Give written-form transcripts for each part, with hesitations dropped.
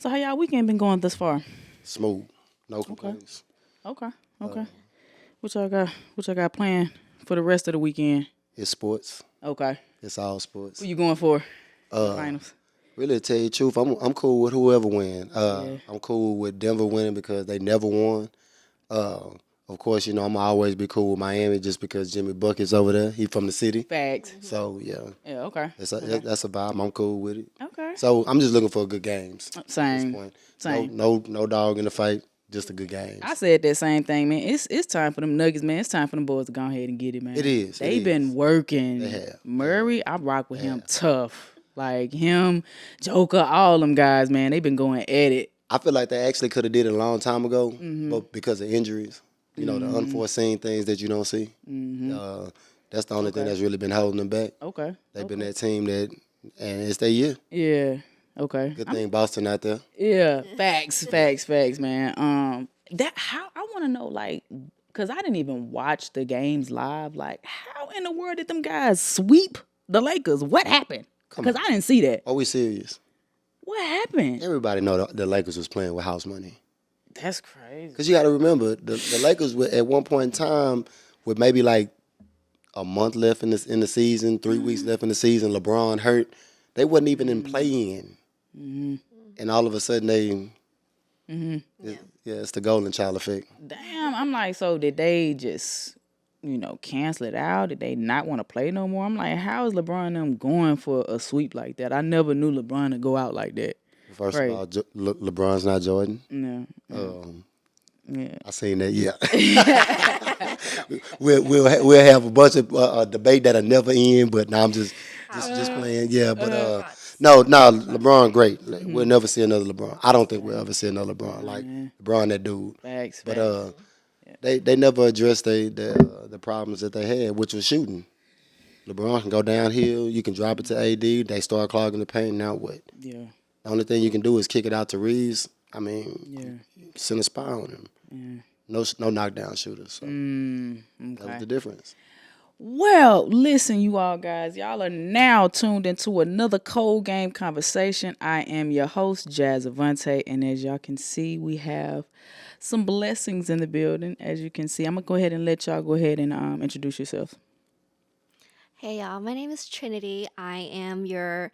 So how y'all weekend been going thus far? Smooth. No complaints. Okay. Okay. What y'all got planned for the rest of the weekend? It's sports. Okay. It's all Who sports. you going for? The Uh, finals. really, to tell you the truth, I'm cool with whoever win. Yeah. I'm cool with Denver winning because they never won. Uh, of course, I'm always be cool with Miami just because Jimmy Bucket's over there. He from the city. Facts. So yeah, Yeah. Okay. that's a vibe. I'm cool with it. Okay. So I'm just looking for good games at this Same. point. No, Same. no, no dog in the fight. Just a good I games. said that same thing, man. It's time for them Nuggets, man. It's time for them boys to go ahead and get it, man. It is. It They been is. They working. have. Murray, I rock with They him have. tough. Like him, Joker, all them guys, man. They been going at it. I feel like they actually could have did it a long time ago, Mm-hmm. but because of injuries, the Mm-hmm. unforeseen things that you don't see, Mm-hmm. that's the only thing Okay. that's really been holding them back. Okay. They've been Okay. that team and it's their year. Yeah. Okay. Good thing Boston out there. Yeah. Facts, man. That how I want to know, like, cause I didn't even watch the games live. Like, how in the world did them guys sweep the Lakers? What happened? Come Cause on, I didn't see that. are we serious? What happened? Everybody know the Lakers was playing with house money. That's crazy. Cause you got to remember the Lakers were at one point in time with maybe like a month left in the season, 3 weeks left in the season. LeBron hurt. They wasn't even in play-in, and all of a sudden it's the golden child effect. Damn, I'm like, so did they just, cancel it out? Did they not want to play no more? I'm like, how is LeBron and them going for a sweep like that? I never knew LeBron to go out like that. First of Right. all, LeBron's not Jordan. No. Yeah. I seen that. Yeah, we'll have a bunch of debate that'll never end. But now I'm just playing. Yeah, but no, LeBron great. Like, we'll never see another LeBron. I don't think we'll ever see another LeBron like LeBron, that dude. Facts. But they never addressed the problems that they had, which was shooting. LeBron can go downhill. You can drop it to AD. They start clogging the paint. Now what? Yeah. The only thing you can do is kick it out to Reeves. I mean, Yeah. send a spy on him. No knockdown shooters. So that was Okay. the difference. Well, listen, you all guys. Y'all are now tuned into another Cold Game Conversation. I am your host, Jazz Avante, and as y'all can see, we have some blessings in the building. As you can see, I'm going to go ahead and let y'all go ahead and introduce yourself. Hey y'all, my name is Trinity. I am your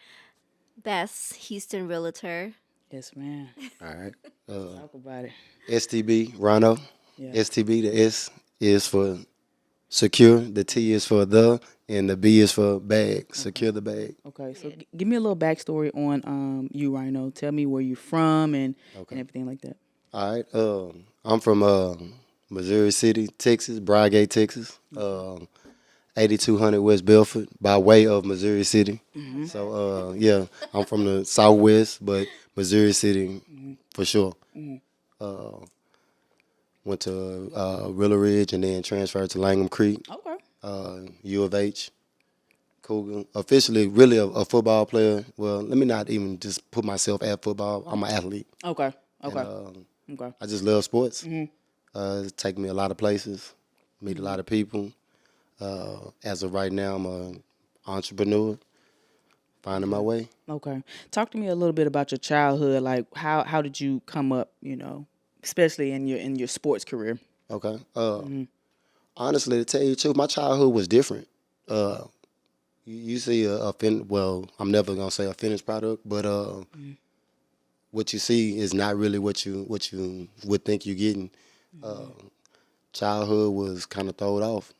best Houston realtor. Yes, man. All right. Talk about it. STB, Rhino. Yeah. STB, the S is for secure, the T is for the, and the B is for bag. Secure the bag. Okay, so give me a little backstory on you, Rhino. Tell me where you're from and everything like that. All right. I'm from Missouri City, Texas, Brygate, Texas. 8200 West Belford, by way of Missouri City. So, yeah, I'm from the Southwest, but Missouri City for sure. Went to Willow Ridge and then transferred to Langham Creek, Okay. U of H. Cougar. Officially, really a football player. Well, let me not even just put myself at football. I'm an athlete. Okay. And, Okay. I just love sports. It's taken me a lot of places, meet a lot of people. As of right now, I'm an entrepreneur, finding my way. Okay. Talk to me a little bit about your childhood. Like how did you come up, especially in your sports career? Okay. Honestly, to tell you the truth, my childhood was different. You see well, I'm never gonna say a finished product, but what you see is not really what you would think you're getting. Childhood was kind of thrown off.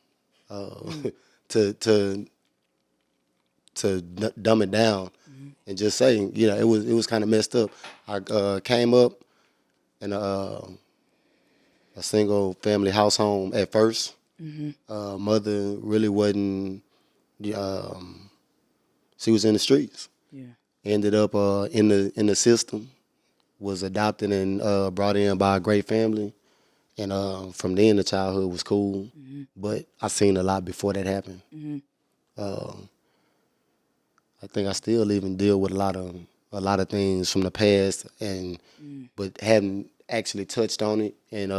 To dumb it down and just say, it was kind of messed up. I came up in a single family house home at first. Mother really wasn't. She was in the streets. Yeah. Ended up in the system. Was adopted and brought in by a great family. And from then, the childhood was cool. But I seen a lot before that happened. I think I still even deal with a lot of things from the past, but hadn't actually touched on it. And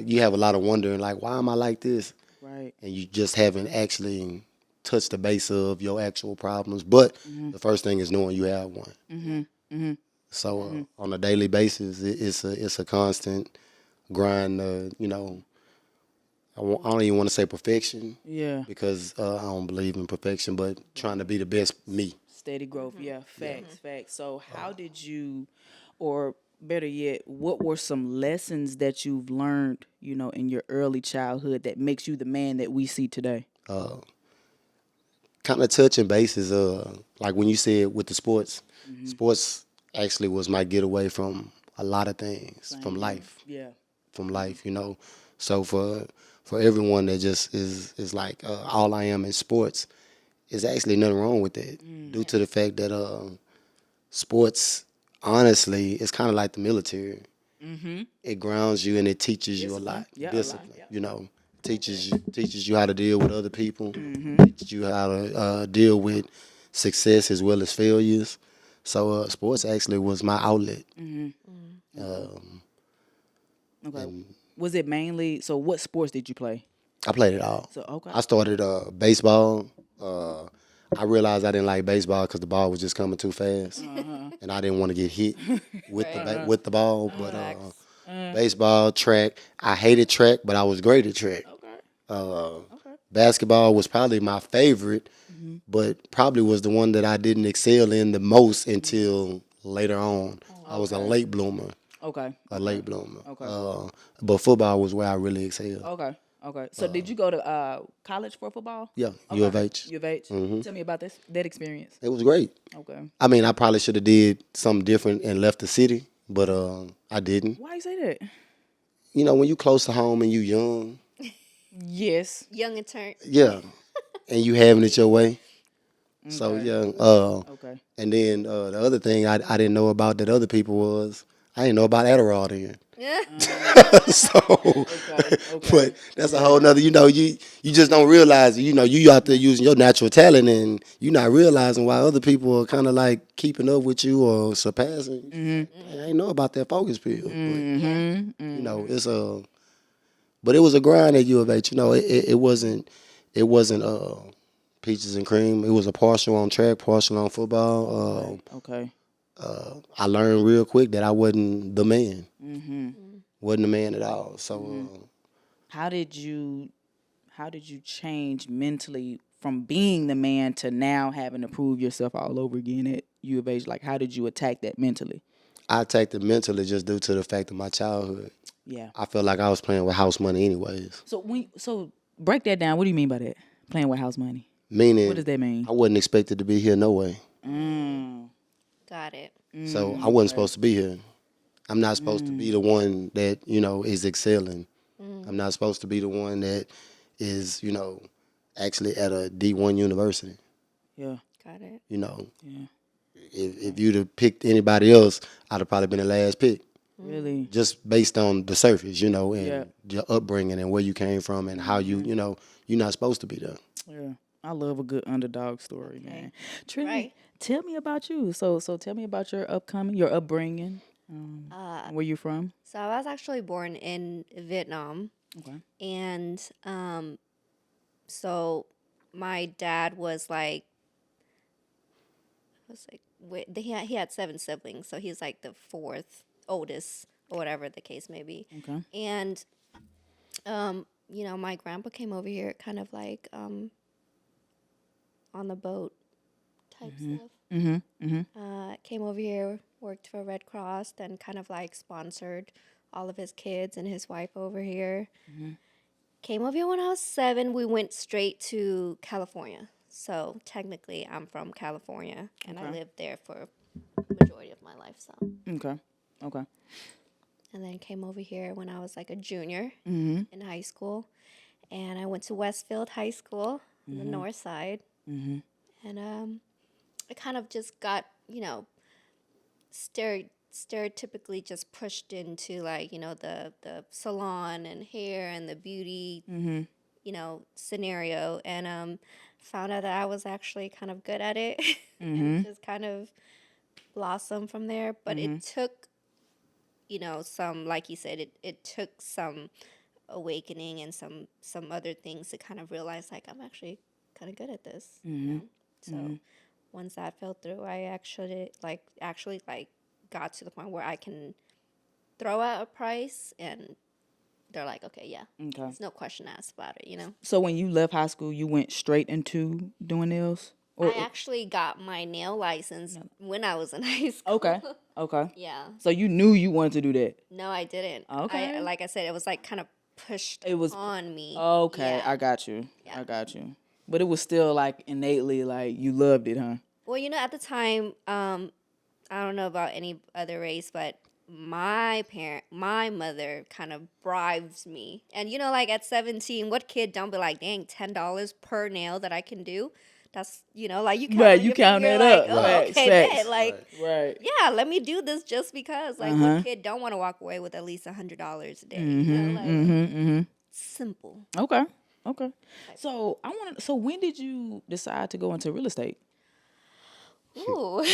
you have a lot of wondering, like, why am I like this? Right. And you just haven't actually touched the base of your actual problems. But the first thing is knowing you have one. So on a daily basis, it's a constant grind. I don't even want to say perfection Yeah. because I don't believe in perfection, but trying to be the best me. Steady growth. Yeah. Yeah. Facts. Facts. So how did you, or better yet, what were some lessons that you've learned, in your early childhood that makes you the man that we see today? Kind of touching bases. Like when you said with the sports, sports actually was my getaway from a lot of things Same from here. life. Yeah. From life, So for everyone that just is like all I am in sports, is actually nothing wrong with that, due to the fact that sports honestly is kind of like the military. It grounds you and it teaches you a Discipline. lot. Yeah. A lot. Discipline, Yeah. teaches you how to deal with other people, teaches you how to deal with success as well as failures. So sports actually was my outlet. Okay. And Was it mainly? So what sports did you play? I played it all. So okay. I started baseball. Uh, I realized I didn't like baseball because the ball was just coming too fast, and I didn't want to get hit with with the ball. But Facts. baseball, track, I hated track, but I was great at track. Okay. Okay. Basketball was probably my favorite, but probably was the one that I didn't excel in the most until later on. I was a Okay. late bloomer, Okay. a late bloomer. Okay. But football was where I really excelled. Okay. Okay. So did you go to college for football? Yeah, U Okay. of H. U of H. Tell me about that experience. It was great. Okay. I mean, I probably should have did something different and left the city, but I didn't. Why you say that? When you close to home and you young, Yes. Young and turnt. yeah, and you having it your way. So Okay. yeah, Okay. and then the other thing I didn't know about that other people was I didn't know about Adderall then. Yeah. So, Okay. Okay. but that's a whole nother. You just don't realize. You out there using your natural talent, and you're not realizing why other people are kind of like keeping up with you or surpassing. I ain't know about that focus pill, but Yeah. it's a. But it was a grind at U of H. It wasn't peaches and cream. It was a partial on track, partial on football. Okay. I learned real quick that I wasn't the man. Wasn't the man at all. So How did you how did you change mentally from being the man to now having to prove yourself all over again at U of H? Like how did you attack that mentally? I attacked it mentally just due to the fact of my childhood. Yeah. I felt like I was playing with house money anyways. So break that down. What do you mean by that? Playing with house money. What does Meaning, that mean? I wasn't expected to be here no way. Got it. So I wasn't supposed to be here. I'm not supposed to be the one that, is excelling. I'm not supposed to be the one that is, actually at a D1 university. Yeah. Got it. You know, Yeah. if you'd have picked anybody else, I'd have probably been the last pick. Really? Just based on the surface, and Yeah. your upbringing and where you came from and how you're not supposed to be there. Yeah. I love a good underdog story, man. Trinity, Right. tell me about you. So tell me about your upbringing. Where you from? So I was actually born in Vietnam, Okay. and so my dad he had seven siblings, so he's like the fourth oldest or whatever the case may be. Okay. And my grandpa came over here kind of like on the boat type stuff. Came over here, worked for Red Cross, then kind of like sponsored all of his kids and his wife over here. Came over here when I was 7. We went straight to California. So technically, I'm from California, and I lived there for majority of my life. So, Okay. Okay. and then came over here when I was like a junior in high school, and I went to Westfield High School on the north side, and I kind of just got stereotypically just pushed into like the salon and hair and the beauty scenario, and found out that I was actually kind of good at it and just kind of blossomed from there. But it took some, like you said, it took some awakening and some other things to kind of realize like I'm actually kind of good at this. So once that fell through, I actually like got to the point where I can throw out a price and they're like, okay, yeah, Okay. there's no question asked about it, you know? So when you left high school, you went straight into doing nails? I actually got my nail license when I was in high school. Okay. Okay. Yeah. So you knew you wanted to do that. No, I didn't. Okay. Like I said, it was like kind of pushed It was on me. okay. Yeah. I got you. Yeah. I got you. But it was still like innately like you loved it, huh? Well, you know, at the time, I don't know about any other race, but my mother kind of bribes me. And you know, like at 17, what kid don't be like, dang, $10 per nail that I can do? That's, you know, like you count Right, on you your count finger, that like, up. oh, Right, okay, facts. bet. Like, Right. yeah, let me do this just because. Like, what kid don't want to walk away with at least $100 a day? You know, like, simple. Okay. Okay. So so when did you decide to go into real estate? Ooh.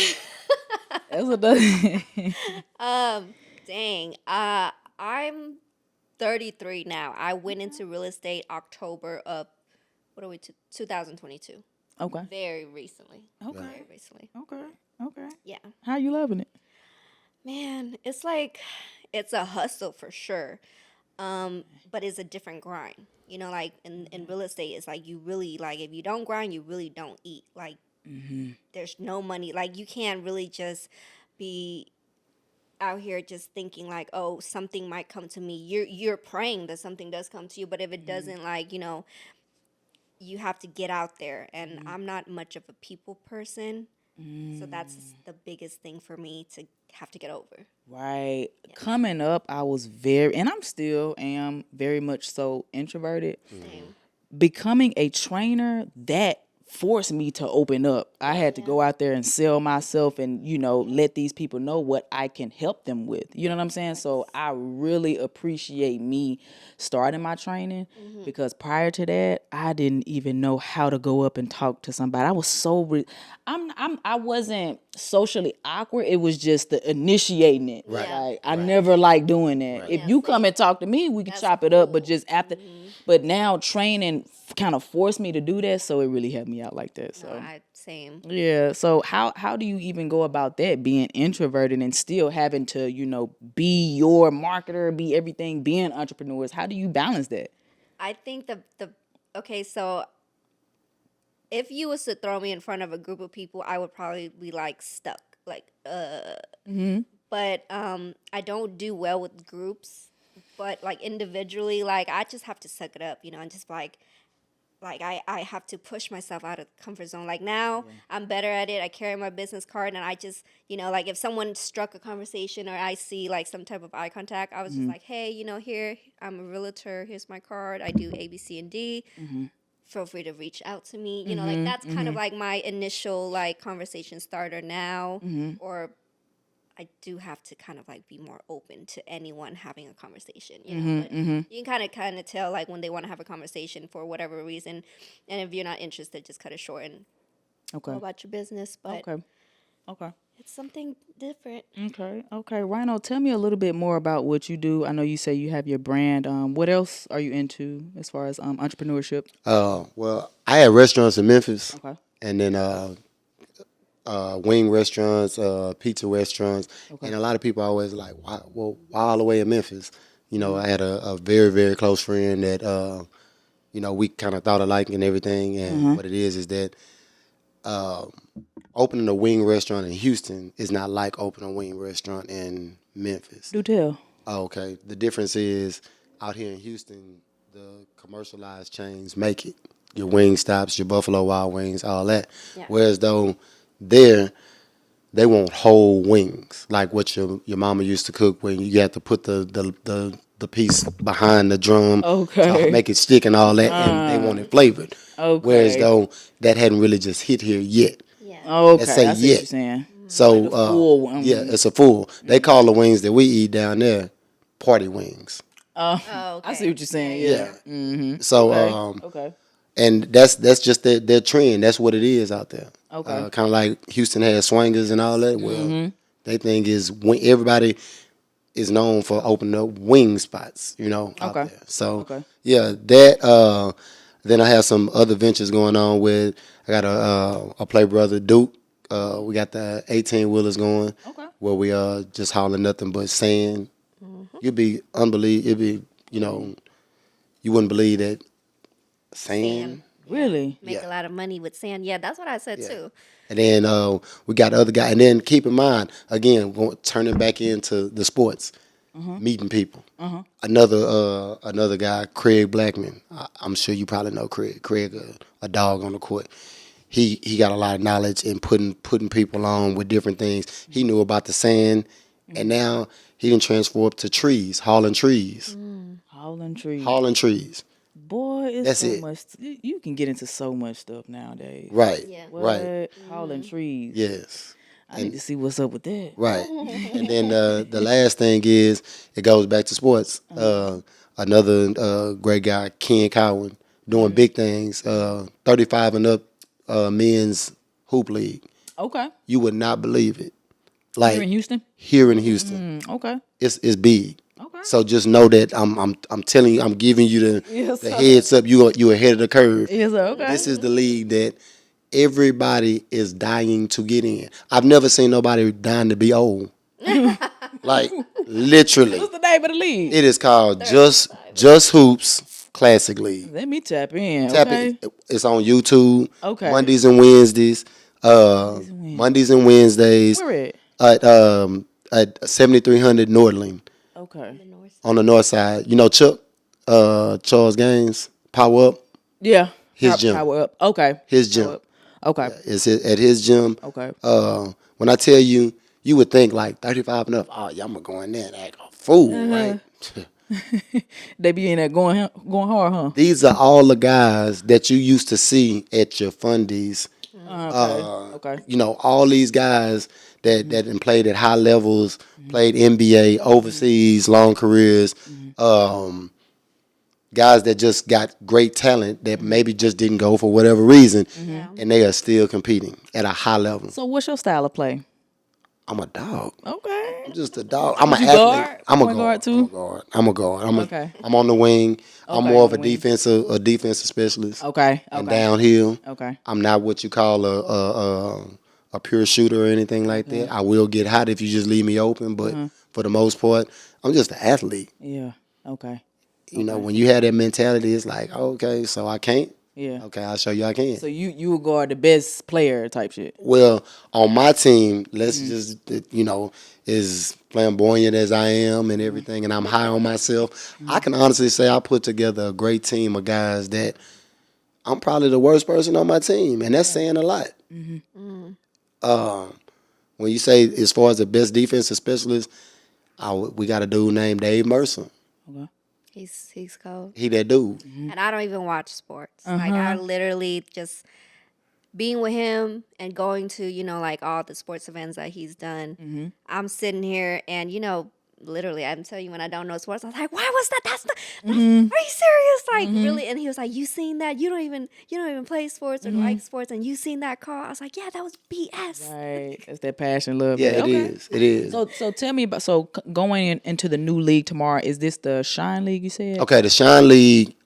That's what that Dang. I'm 33 now. I went into real estate October of, what are we, 2022. Okay. Very recently. Okay. Very recently. Okay. Okay. Yeah. How you loving it? Man, it's like, it's a hustle for sure. But it's a different grind. You know, like in real estate, it's like you really, like, if you don't grind, you really don't eat. Like, there's no money. Like, you can't really just be out here just thinking like, oh, something might come to me. You're praying that something does come to you, but if it doesn't, like, you know, you have to get out there. And I'm not much of a people person, so that's the biggest thing for me to have to get over. Right. Coming up, I was very, and I'm still am very much so introverted. Same. Becoming a trainer, that forced me to open up. I had to go out there and sell myself and, you know, let these people know what I can help them with. You know what I'm saying? So I really appreciate me starting my training because prior to that, I didn't even know how to go up and talk to somebody. I was so I wasn't socially awkward. It was just the initiating it. Right. Yeah. Like I never liked doing that. Right. If Yeah, you come same. and talk to me, we can That's chop it up. But cool. just after, but now training kind of forced me to do that, so it really helped me out like that. So Same. yeah. So how do you even go about that? Being introverted and still having to, you know, be your marketer, be everything, being entrepreneurs. How do you balance that? I think the okay, so if you was to throw me in front of a group of people, I would probably be like stuck, like But I don't do well with groups, but like individually, like I just have to suck it up, you know, and just like I have to push myself out of the comfort zone. Like now I'm better at it. I carry my business card and I just, you know, like if someone struck a conversation or I see like some type of eye contact, I was just like, hey, you know, here, I'm a realtor. Here's my card. I do A, B, C, and D. Feel free to reach out to me. You know, like that's kind of like my initial like conversation starter now. Or I do have to kind of like be more open to anyone having a conversation, you know. But you can kind of tell like when they want to have a conversation for whatever reason, and if you're not interested, just cut it short and Okay. go about your business. But Okay. Okay. it's something different. Okay. Okay. Rhino, tell me a little bit more about what you do. I know you say you have your brand. What else are you into as far as entrepreneurship? Well, I had restaurants in Memphis, Okay. and then wing restaurants, pizza restaurants, and a lot of people always like, why all the way in Memphis? You know, I had a very, very close friend that, you know, we kind of thought alike and everything. And what it is that opening a wing restaurant in Houston is not like opening a wing restaurant in Memphis. Do tell. Okay, the difference is out here in Houston, the commercialized chains make it. Your wing stops, your Buffalo Wild Wings, all that. Yeah. Whereas though there, they want whole wings, like what your mama used to cook, when you got to put the piece behind the drum Okay. to make it stick and all that, and they want it flavored. Okay. Whereas though that hadn't really just hit here yet. Yeah. Okay. Let's say I see what yet. you're saying. So full one. yeah, it's a full. They call the wings that we eat down there party wings. Oh, okay. I see what you're saying. Yeah. Yeah. So Okay. and that's just their trend. That's what it is out there. Okay. Kind of like Houston has swingers and all that. Well, they think is when everybody is known for opening up wing spots, you know, out Okay. there. So Okay. yeah, that. Then I have some other ventures going on with. I got a play brother Duke. We got the 18 wheelers going Okay. where we just hauling nothing but sand. You'd be unbelievable. It'd be you wouldn't believe that Sand. sand. Yeah. Really? Make Yeah. a lot of money with sand. Yeah, that's what I said Yeah. too. And then we got the other guy. And then keep in mind, again, turning back into the sports, meeting people. Another guy, Craig Blackman. I'm sure you probably know Craig. Craig, a dog on the court. He got a lot of knowledge in putting people on with different things. He knew about the sand, and now he didn't transfer up to trees, Howling trees. hauling trees. Boy, it's That's so it. much. You can get into so much stuff nowadays. Right, Yeah. What? right, Howling trees. yes. I need to see what's up with that. Right. And then the last thing is it goes back to sports. Another great guy, Ken Cowan, doing big things. 35 and up men's hoop league. Okay. You would not believe it. Here in Like Houston? here in Houston, Okay. it's big. Okay. So just know that I'm telling you, I'm giving you Yes, the sir. heads up. You ahead of the curve. Yes, sir. Okay. This is the league that everybody is dying to get in. I've never seen nobody dying to be old. Like literally, What's the name of the league? it is called 35. Just Hoops Classic League. Let me tap in. Tap Okay. it. It's on YouTube. Okay. Mondays and Wednesdays. Mondays and Wednesdays Where it? at 7300 Nordling Okay. The north on the north side. You know Chuck, Charles Gaines, Power Up, Yeah. his gym. Power up. Okay. His gym. Power up. Okay. It's at his gym. Okay. When I tell you, you would think like 35 and up. Oh, yeah, I'm gonna go in there and act a fool, right? They be in there going hard, huh? These are all the guys that you used to see at your fundies. Okay. You know, all these guys that done played at high levels, played NBA, overseas, long careers. Guys that just got great talent that maybe just didn't go for whatever reason, Yeah. and they are still competing at a high level. So what's your style of play? I'm a dog. Okay. I'm just a dog. I'm an You athlete. guard? I'm a Point guard. guard too? I'm a guard. Okay. I'm on the wing. I'm Okay, more on of the a wing. defensive specialist. Okay. And Okay. downhill, Okay. I'm not what you call a pure shooter or anything like that. I will get hot if you just leave me open, but for the most part, I'm just an athlete. Yeah. Okay. You know, when you have that mentality, it's like, okay, so I can't. Yeah. Okay, I'll show you I can. So you will guard the best player type shit. Well, on my team, let's just, as flamboyant as I am and everything, and I'm high on myself, I can honestly say I put together a great team of guys that I'm probably the worst person on my team, and that's saying a lot. When you say as far as the best defensive specialist, we got a dude named Dave Mercer. Okay. He's cold. He that dude. And I don't even watch sports. Like I literally just being with him and going to, like all the sports events that he's done. I'm sitting here and literally I'm telling you when I don't know sports, I was like, why was that? Are you serious? Like really? And he was like, you seen that? You don't even play sports or like sports and you seen that call? I was like, yeah, that was BS. Right. That's that passion, love. Yeah, Okay. It is. So tell me about going into the new league tomorrow. Is this the Shine League you said? Okay, the Shine League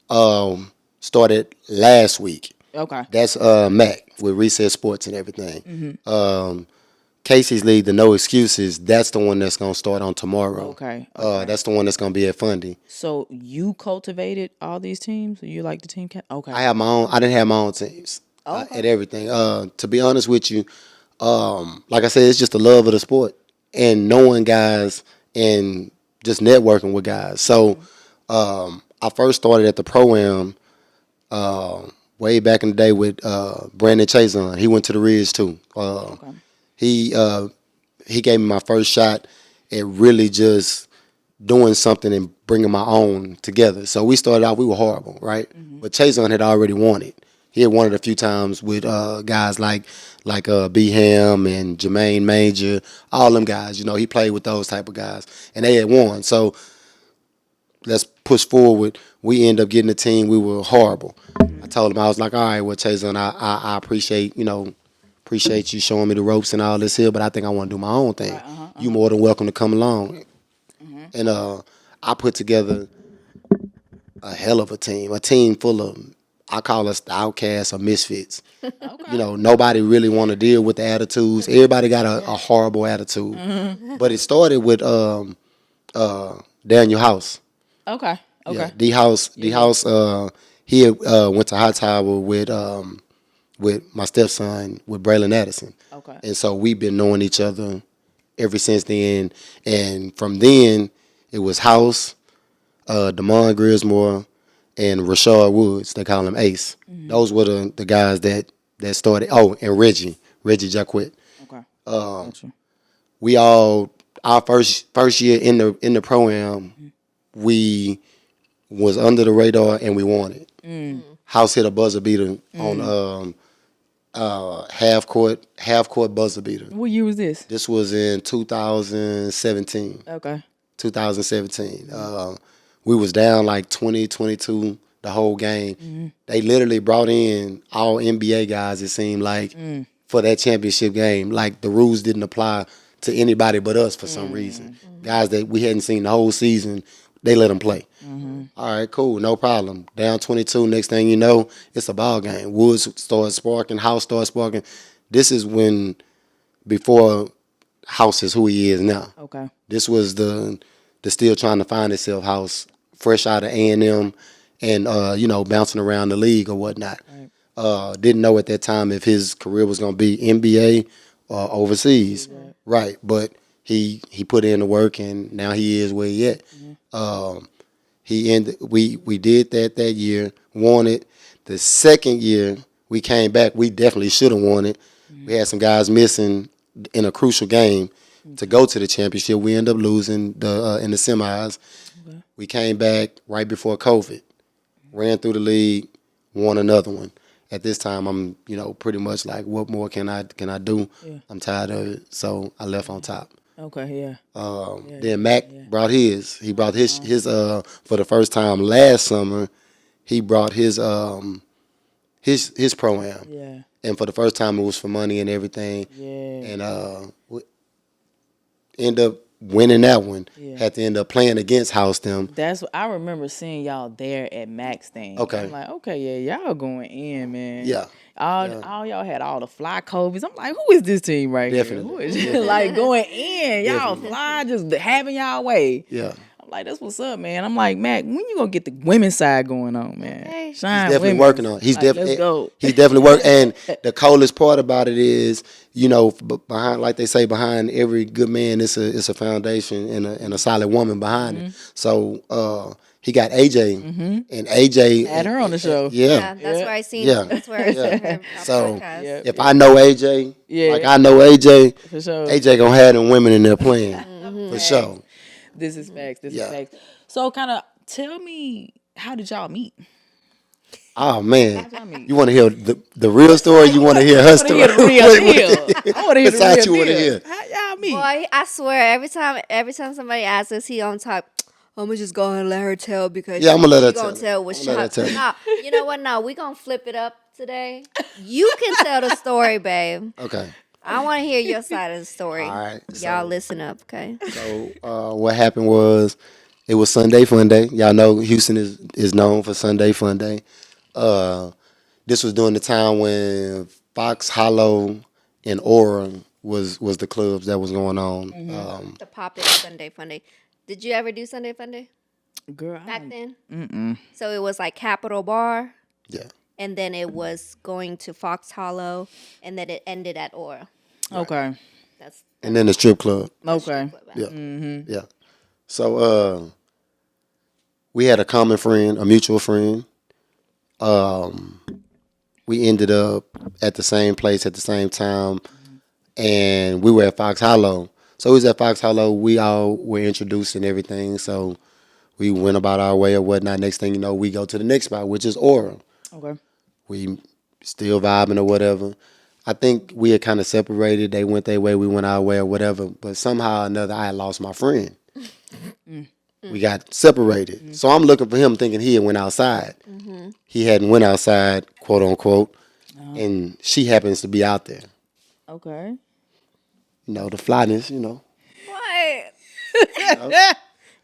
started last week. Okay. That's Mac with Reset Sports and everything. Casey's League, the No Excuses, that's the one that's going to start on tomorrow. Okay. That's the one that's going to be at Fundy. So you cultivated all these teams? You like the team cap? Okay. I didn't have my own teams at everything. To be honest with you, like I said, it's just the love of the sport and knowing guys and just networking with guys. So I first started at the Pro-Am way back in the day with Brandon Chason. He went to the Ridge too. He gave me my first shot at really just doing something and bringing my own together. So we started out, we were horrible, right? But Chason had already won it. He had won it a few times with guys like B. Ham and Jermaine Major, all them guys. He played with those type of guys, and they had won. So let's push forward. We end up getting a team. We were horrible. I told him, I was like, all right, well, Chason, I appreciate you showing me the ropes and all this here, but I think I want to do my own thing. You more than welcome to come along. And I put together a hell of a team full of I call us the outcasts or misfits. Nobody really want to deal with the attitudes. Everybody got a horrible attitude. But it started with Daniel House. Okay. Yeah, Okay. D House. D House. He went to High Tower with my stepson with Braylon Addison, Okay. and so we've been knowing each other ever since then. And from then, it was House, Damon Grismore, and Rashard Woods. They call him Ace. Those were the guys that started. Oh, and Reggie Jacquet. Okay. Gotcha. We all our first year in the pro-am, we was under the radar and we won it. House hit a buzzer beater on half court buzzer beater. What year was this? This was in 2017. Okay. 2017. We was down like 20-22 the whole game. They literally brought in all NBA guys, it seemed like, for that championship game. Like the rules didn't apply to anybody but us for some reason. Guys that we hadn't seen the whole season, they let them play. All right, cool, no problem. Down 22, next thing you know, it's a ball game. Woods started sparking, House started sparking. This is before House is who he is now. Okay. This was the still trying to find itself House, fresh out of A&M and, bouncing around the league or whatnot. Right. Didn't know at that time if his career was going to be NBA or overseas. Right. But he put in the work, and now he is where he at. We did that year, won it. The second year we came back, we definitely should have won it. We had some guys missing in a crucial game to go to the championship. We ended up losing in the semis. Okay. We came back right before COVID, ran through the league, won another one. At this time, I'm pretty much like, what more can I do? Yeah. I'm tired of it, so I left on top. Okay, yeah. Then Mac brought his. He brought his for the first time last summer. He brought his pro-am. Yeah. And for the first time, it was for money and everything. Yeah. And end up winning that one. Yeah. Had to end up playing against House them. That's what I remember seeing y'all there at Max thing. Okay. I'm like, okay, yeah, y'all going in, man. Yeah. All y'all had all the fly Kobe's. I'm like, who is this team right here? Who is like going in? Y'all fly, just having y'all way. Yeah. I'm like, that's what's up, man. I'm like, Mac, when you gonna get the women's side going on, man? Okay. Shine He's definitely women. working on it. He's like, let's go. He's definitely working. And the coolest part about it is, behind, like they say, behind every good man, it's a foundation and a solid woman behind it. So he got AJ, and AJ had her on the show. Yeah, that's where I seen. Yeah. That's where I seen her. So if I know AJ, like I know AJ, for sure. AJ gonna have them women in there playing for sure. This is facts. This is facts. So, kind of tell me, how did y'all meet? Oh man, you want to hear the real story? You want to hear her story? I want to hear the real deal. I want to hear the real you want to hear? How y'all meet? Boy, I swear, every time somebody asks us, he on top. I'm gonna just go ahead and let her tell because I'm gonna let her gonna tell what shot. Nah, you know what? No, we gonna flip it up today. You can tell the story, babe. Okay. I want to hear your side of the story. All right. Y'all listen up, okay? So what happened was, it was Sunday Fun Day. Y'all know Houston is known for Sunday Fun Day. This was during the time when Fox Hollow and Aura was the clubs that was going on. The popular Sunday Fun Day. Did you ever do Sunday Fun Day? Girl, back then? So it was like Capitol Bar. Yeah. And then it was going to Fox Hollow, and then it ended at Aura. Okay. That's and then the strip club. Okay. Yeah. Yeah. So we had a common friend, a mutual friend. We ended up at the same place at the same time, and we were at Fox Hollow. So we was at Fox Hollow. We all were introduced and everything. So we went about our way or whatnot. Next thing you know, we go to the next spot, which is Aura. Okay. We still vibing or whatever. I think we had kind of separated. They went their way, we went our way or whatever. But somehow or another, I had lost my friend. We got separated. So I'm looking for him thinking he had went outside. He hadn't went outside, quote unquote. And she happens to be out there. Okay. The flyness, What?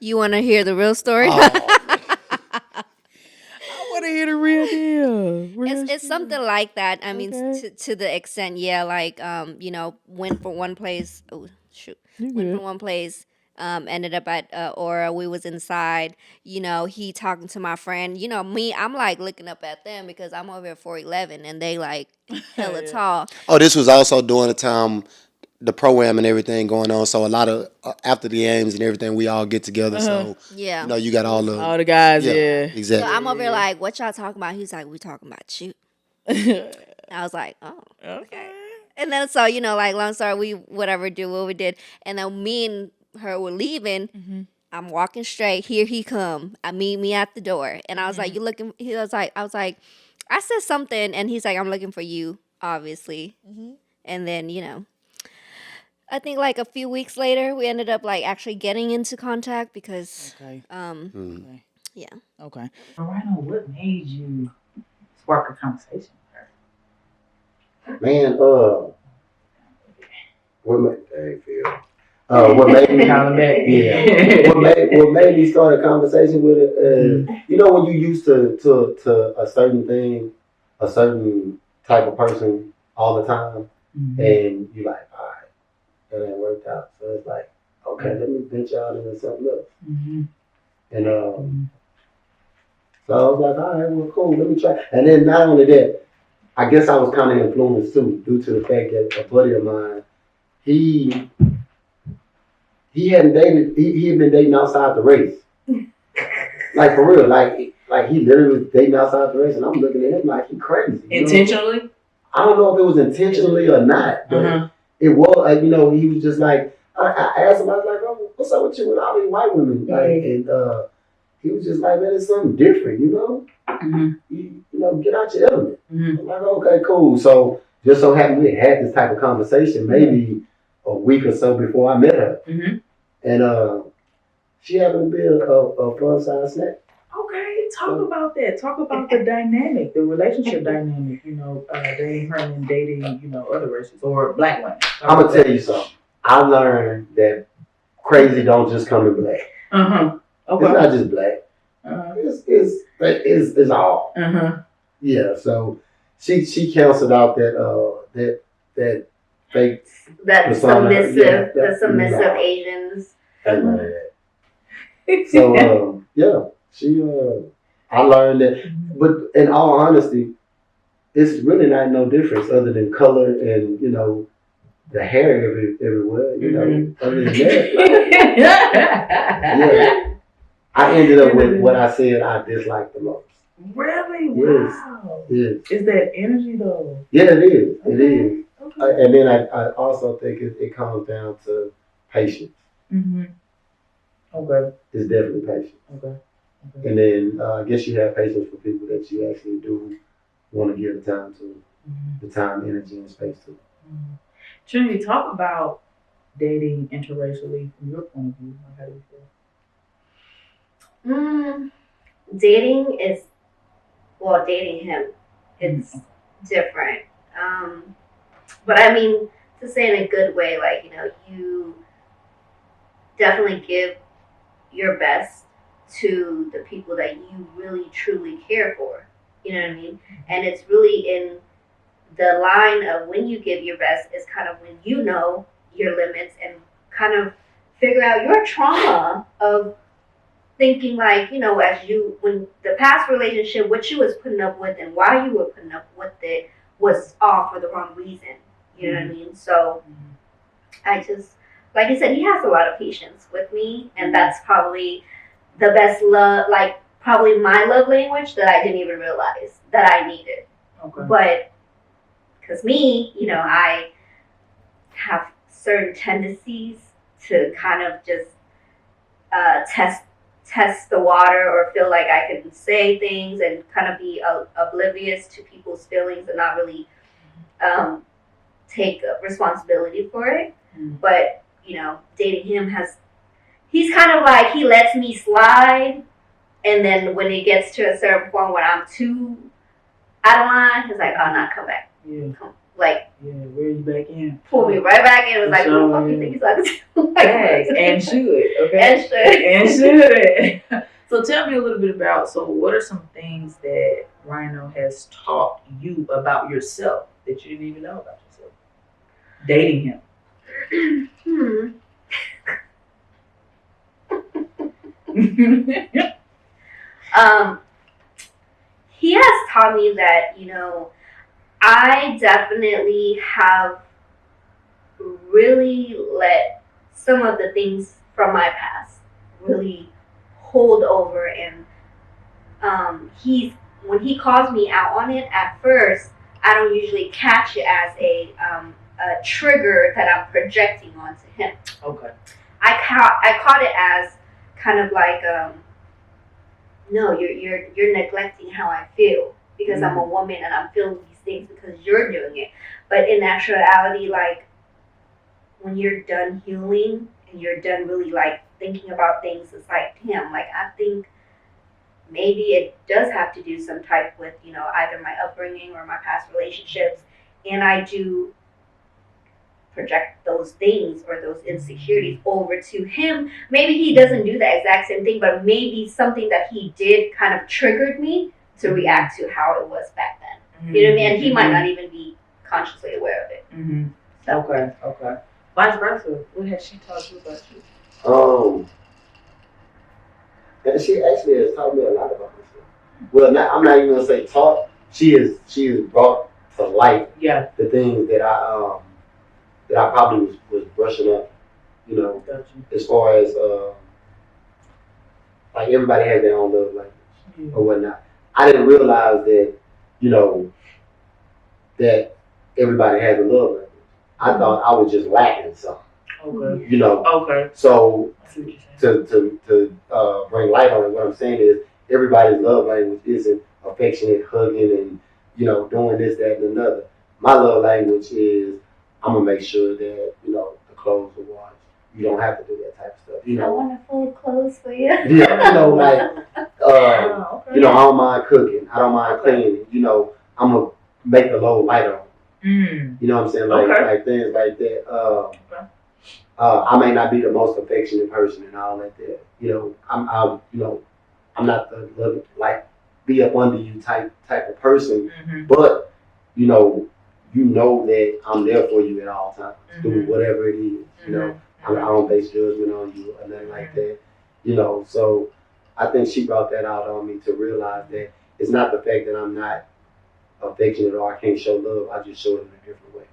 You want to hear the real story? I want to hear the real deal. It's something like that. I mean, Okay. to the extent, yeah, like went from one place. Oh shoot, You went good. from one place. Ended up at Aura. We was inside. He talking to my friend. Me, I'm like looking up at them because I'm over at 4'11" and they like hella Yeah. tall. Oh, this was also during the time the program and everything going on. So a lot of after the games and everything, we all get together. So Yeah. you got all the All the guys, yeah, yeah. So exactly. I'm over there like, what y'all talking about? He's like, we talking about you. I was like, oh, okay. And then so like long story, we whatever do what we did, and then me and her were leaving. I'm walking straight. Here he come. I meet me at the door, and I was like, "You looking?" I was like, I said something, and he's like, "I'm looking for you, obviously." And then I think like a few weeks later, we ended up like actually getting into contact because, Okay. Mm. yeah. Okay. Right on. What made you spark a conversation with her? Man, what made hey, Phil. What made me what made me start a conversation with it? When you used to a certain thing, a certain type of person all the time, and you like, all right, that ain't worked out. So it's like, okay, let me venture out into something else. And so I was like, all right, well, cool, let me try. And then not only that, I guess I was kind of influenced too, due to the fact that a buddy of mine, he hadn't dated, he had been dating outside the race. Like for real, like he literally was dating outside the race, and I'm looking at him like he crazy. Intentionally? I don't know if it was intentionally or not, but it was, like, he was just like, I asked him, I was like, oh, what's up with you with all these white women? Like, and he was just like, man, it's something different, you get out your element. I'm like, okay, cool. So just so happened we had this type of conversation maybe a week or so before I met her. And she happened to be a fun size snack. Okay, talk about that. Talk about the dynamic, the relationship dynamic, dating her and dating, other races or black women. I'm going to tell you something. I learned that crazy don't just come in black. Okay. It's not just black. It's all. Yeah, so she canceled out that fake That submissive, the submissive Asians. So I learned that, but in all honesty, it's really not no difference other than color and the hair everywhere. Other than that, I ended up with what I said I disliked the most. Really? Yes. Wow. Yes. Is that energy though? Yeah, it is. Okay. It is. Okay. And then I also think it comes down to patience. Okay. It's definitely patience. Okay. And then I guess you have patience for people that you actually do want to give the time to, the time, energy, and space to. Trinity, talk about dating interracially from your point of view. How do you feel? Dating is, dating him, it's different. But I mean, to say in a good way, like, you definitely give your best to the people that you really truly care for. You know what I mean? And it's really in the line of when you give your best is kind of when you know your limits and kind of figure out your trauma of thinking like, when the past relationship, what you was putting up with and why you were putting up with it was all for the wrong reason. You know what I mean? So I just, like I said, he has a lot of patience with me, and that's probably the best love, like probably my love language that I didn't even realize that I needed. Okay. But because me, I have certain tendencies to kind of just test the water or feel like I can say things and kind of be oblivious to people's feelings and not really take responsibility for it. But dating him he's kind of like, he lets me slide, and then when it gets to a certain point when I'm too out of line, he's like, oh, not come back. Yeah. Like, where you back in? Pull me right back in. It was like, who the fuck you think he's talking to? And should, okay? And should. So tell me a little bit about, what are some things that Rhino has taught you about yourself that you didn't even know about yourself? Dating him. He has taught me that, I definitely have really let some of the things from my past really hold over, and when he calls me out on it, at first I don't usually catch it as a trigger that I'm projecting onto him. Okay. I caught it as kind of like no, you're neglecting how I feel because I'm a woman and I'm feeling these things because you're doing it. But in actuality, like when you're done healing and you're done really like thinking about things, it's like, damn, like I think maybe it does have to do some type with, either my upbringing or my past relationships. And I do project those things or those insecurities over to him. Maybe he doesn't do the exact same thing, but maybe something that he did kind of triggered me to react to how it was back then. You know what I mean? And he might not even be consciously aware of it. So. Okay. Vice versa. What has she taught you about you? And she actually has taught me a lot about myself. Well, I'm not even gonna say taught. She has brought to light the things that I probably was brushing up, as far as like everybody has their own love language or whatnot. I didn't realize that, that everybody has a love language. I thought I was just lacking something. Okay. Okay. So to bring light on it, what I'm saying is everybody's love language isn't affectionate, hugging, and doing this, that, and another. My love language is I'm gonna make sure that the clothes are washed. You don't have to do that type of stuff. I want to fold clothes for you. Yeah, like I don't mind cooking. I don't mind cleaning. I'm gonna make the load light on. You know what I'm saying? Like things like that. I may not be the most affectionate person and all like that. I'm not the be up under you type of person. But that I'm there for you at all times through whatever it is. I don't base judgment on you or nothing like that. So I think she brought that out on me to realize that it's not the fact that I'm not affectionate or I can't show love. I just show it in a different way.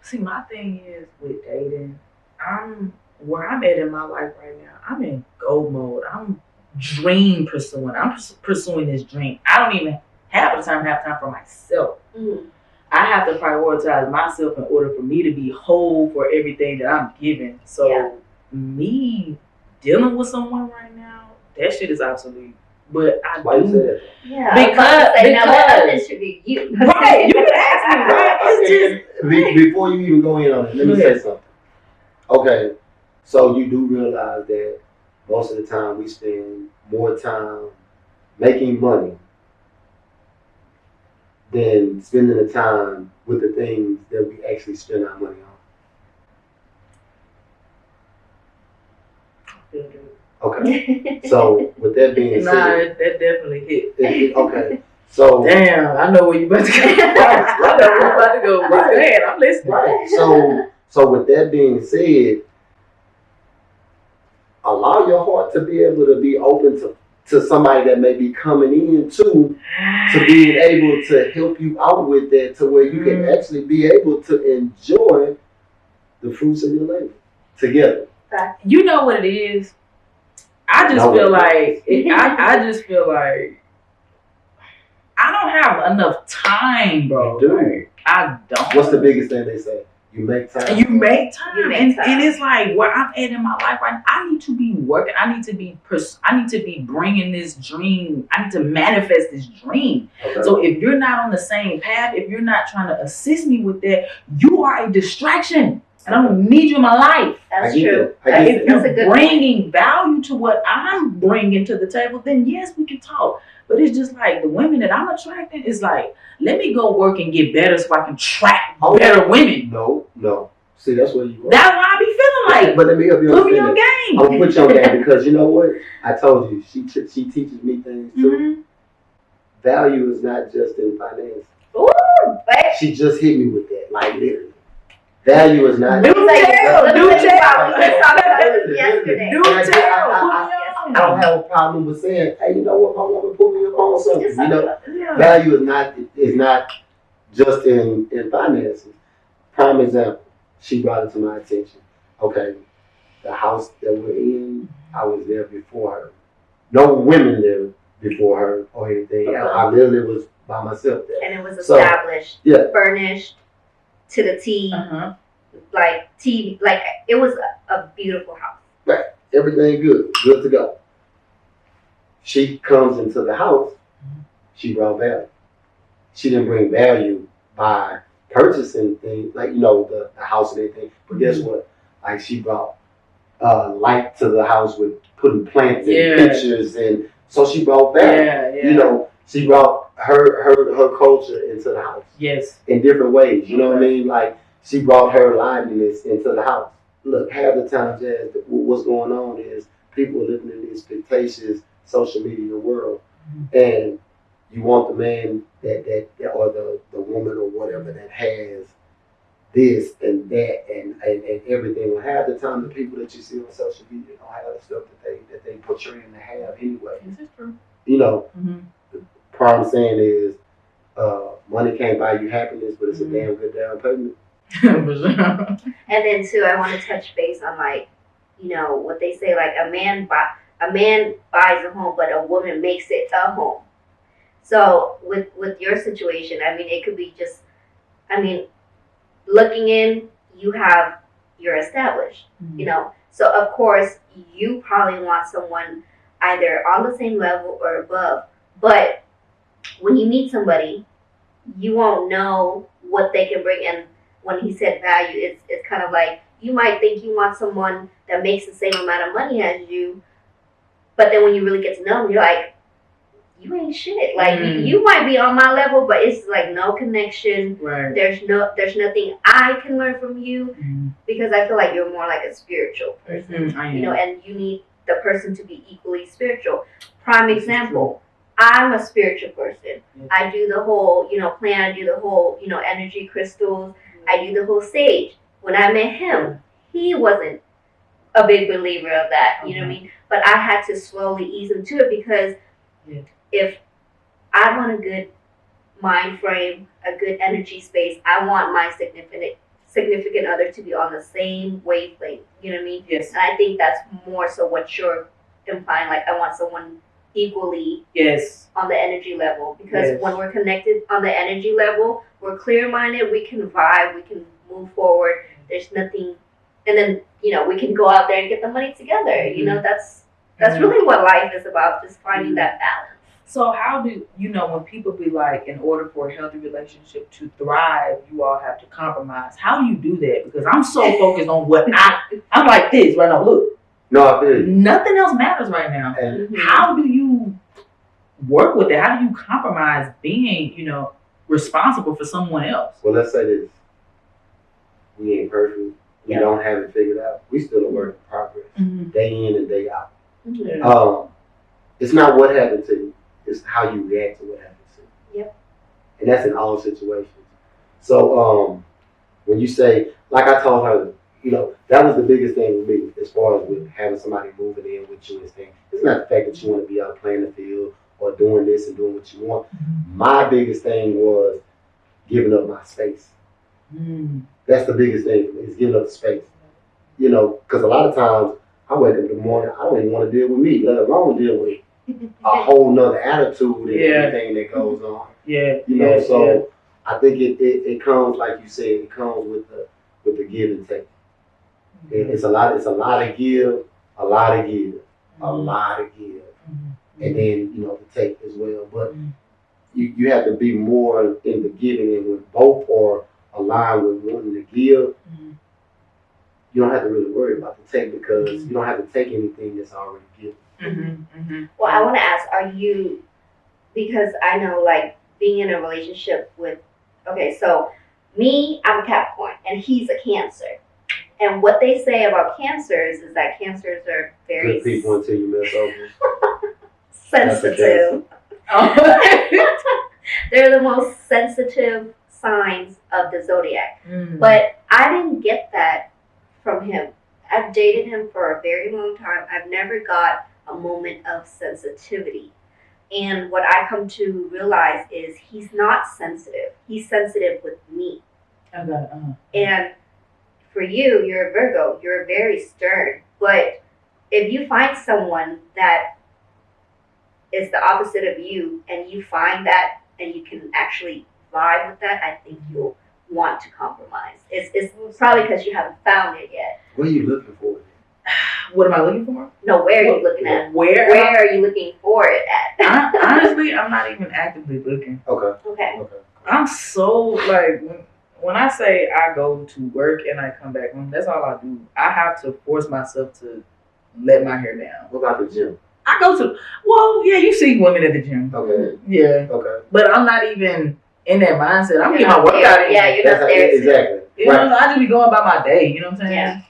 See, my thing is with dating, where I'm at in my life right now, I'm in go mode. I'm dream pursuing. I'm pursuing this dream. I don't even have time for myself. I have to prioritize myself in order for me to be whole for everything that I'm given. So me dealing with someone right now, that shit is obsolete. But I Why do. You say that? Yeah. Because it should be you. Right, you can ask me, right? It's just Before you even go in on it, let me say something. Okay, so you do realize that most of the time we spend more time making money than spending the time with the things that we actually spend our money on. Okay. So with that being said, that definitely hit. Okay. So damn, I know where you about to go. I know where you about to go. Man, I'm listening. Right. So with that being said, allow your heart to be able to be open to somebody that may be coming in to being able to help you out with that, to where you can actually be able to enjoy the fruits of your labor together. You know what it is? I just feel like I just feel like I don't have enough time, bro. Dude, I don't. What's the biggest thing they say? You make time. And it's like where I'm at in my life right now, I need to be working. I need to be bringing this dream. I need to manifest this dream. Okay. So if you're not on the same path, if you're not trying to assist me with that, you are a distraction. And I don't need you in my life. That's true. If you're bringing value to what I'm bringing to the table, then yes, we can talk. But it's just like the women that I'm attracting is like, let me go work and get better so I can attract better women. No. See, that's what you want. That's why I be feeling like. But let me help you put me on game. I'm gonna put you on game because you know what? I told you she teaches me things too. value is not just in finance. Ooh, but She just hit me with that, like literally. Value is not. Do tell. we just talked about this yesterday. Do tell. I don't have a problem with saying, hey, you know what, my woman put me up on something. Just You know, Yeah. value is not just in finances. Prime example, she brought it to my attention. Okay, the house that we're in, I was there before her. No women there before her or anything. Okay. I literally was by myself there. And it was So, established, yeah. furnished to the T, like TV, like it was a beautiful house. Right. Everything good to go. She comes into the house, she brought value. She didn't bring value by purchasing things, like, you know, the house and everything. But guess what? Like, she brought light to the house with putting plants and pictures, and so she brought value. You know, she brought her culture into the house. Yes. In different ways. You know what I mean? Like, she brought her liveliness into the house. Look, half the time, Jazz, what's going on is people living in this fictitious social media world, and you want the man that or the woman or whatever that has this and that and everything. Well, half the time, the people that you see on social media don't have the stuff that they portraying to have anyway. This is true. You know, the part I'm saying is, money can't buy you happiness, but it's a damn good down payment. And then too, I want to touch base on, like, you know, what they say, like a man buys a home, but a woman makes it a home. So with your situation, I mean, it could be just, I mean, looking in, you're established, you know. So of course, you probably want someone either on the same level or above. But when you meet somebody, you won't know what they can bring. And when he said value, it's kind of like, you might think you want someone that makes the same amount of money as you, but then when you really get to know them, you're like, you ain't shit. Like, you might be on my level, but it's like no connection. Right. There's nothing I can learn from you, because I feel like you're more like a spiritual person, you know, and you need the person to be equally spiritual. Prime example, I'm a spiritual person. I do the whole, you know, plan. I do the whole, you know, energy crystals. I do the whole sage. When I met him, he wasn't a big believer of that, you know what I mean? But I had to slowly ease him to it, because if I want a good mind frame, a good energy space, I want my significant other to be on the same wavelength, you know what I mean? Yes. And I think that's more so what you're implying, like, I want someone equally on the energy level, because when we're connected on the energy level, we're clear-minded, we can vibe, we can move forward, there's nothing, and then, you know, we can go out there and get the money together, you know, that's really what life is about, just finding that balance. So how do, you know, when people be like, in order for a healthy relationship to thrive, you all have to compromise. How do you do that? Because I'm so focused on what I'm like this right now. Look, no, I feel you. Nothing else matters right now. How do you work with it? How do you compromise being, you know, responsible for someone else? Well, let's say this: we ain't perfect. We don't have it figured out. We still a work in progress, day in and day out. It's not what happened to you. It's how you react to what happens to you. Yep. And that's in all situations. So when you say, like I told her, you know, that was the biggest thing with me as far as with having somebody moving in with you and things. It's not the fact that you want to be out playing the field or doing this and doing what you want. My biggest thing was giving up my space. That's the biggest thing for me, is giving up the space. You know, because a lot of times I wake up in the morning, I don't even want to deal with me, let alone deal with a whole nother attitude and everything that goes on. You know, so I think it comes, like you said, it comes with the give and take. It's a lot of give, a lot of give, a lot of give, and then, you know, the take as well. But you have to be more in the giving, and when both are aligned with wanting to give, you don't have to really worry about the take, because you don't have to take anything that's already given. Well, I want to ask, are you, because I know, like, being in a relationship with, okay, so me, I'm a Capricorn, and he's a Cancer. And what they say about Cancers is that Cancers are very good people until you mess over. sensitive. They're the most sensitive signs of the zodiac. Mm. But I didn't get that from him. I've dated him for a very long time. I've never got a moment of sensitivity. And what I come to realize is he's not sensitive. He's sensitive with me. Okay. And for you, you're a Virgo. You're very stern. But if you find someone that is the opposite of you and you find that and you can actually vibe with that, I think you'll want to compromise. It's probably because you haven't found it yet. What are you looking for? What am I looking for? No, where are you looking at? Where are you looking for it at? Honestly, I'm not even actively looking. Okay. I'm so like when I say I go to work and I come back home, that's all I do. I have to force myself to let my hair down. What about the gym? I go to yeah, you see women at the gym. Okay. Yeah. Okay. But I'm not even in that mindset. I'm getting my workout in. Yeah, you're not there. Exactly. You know, I just be going about my day. You know what I'm saying? Yeah.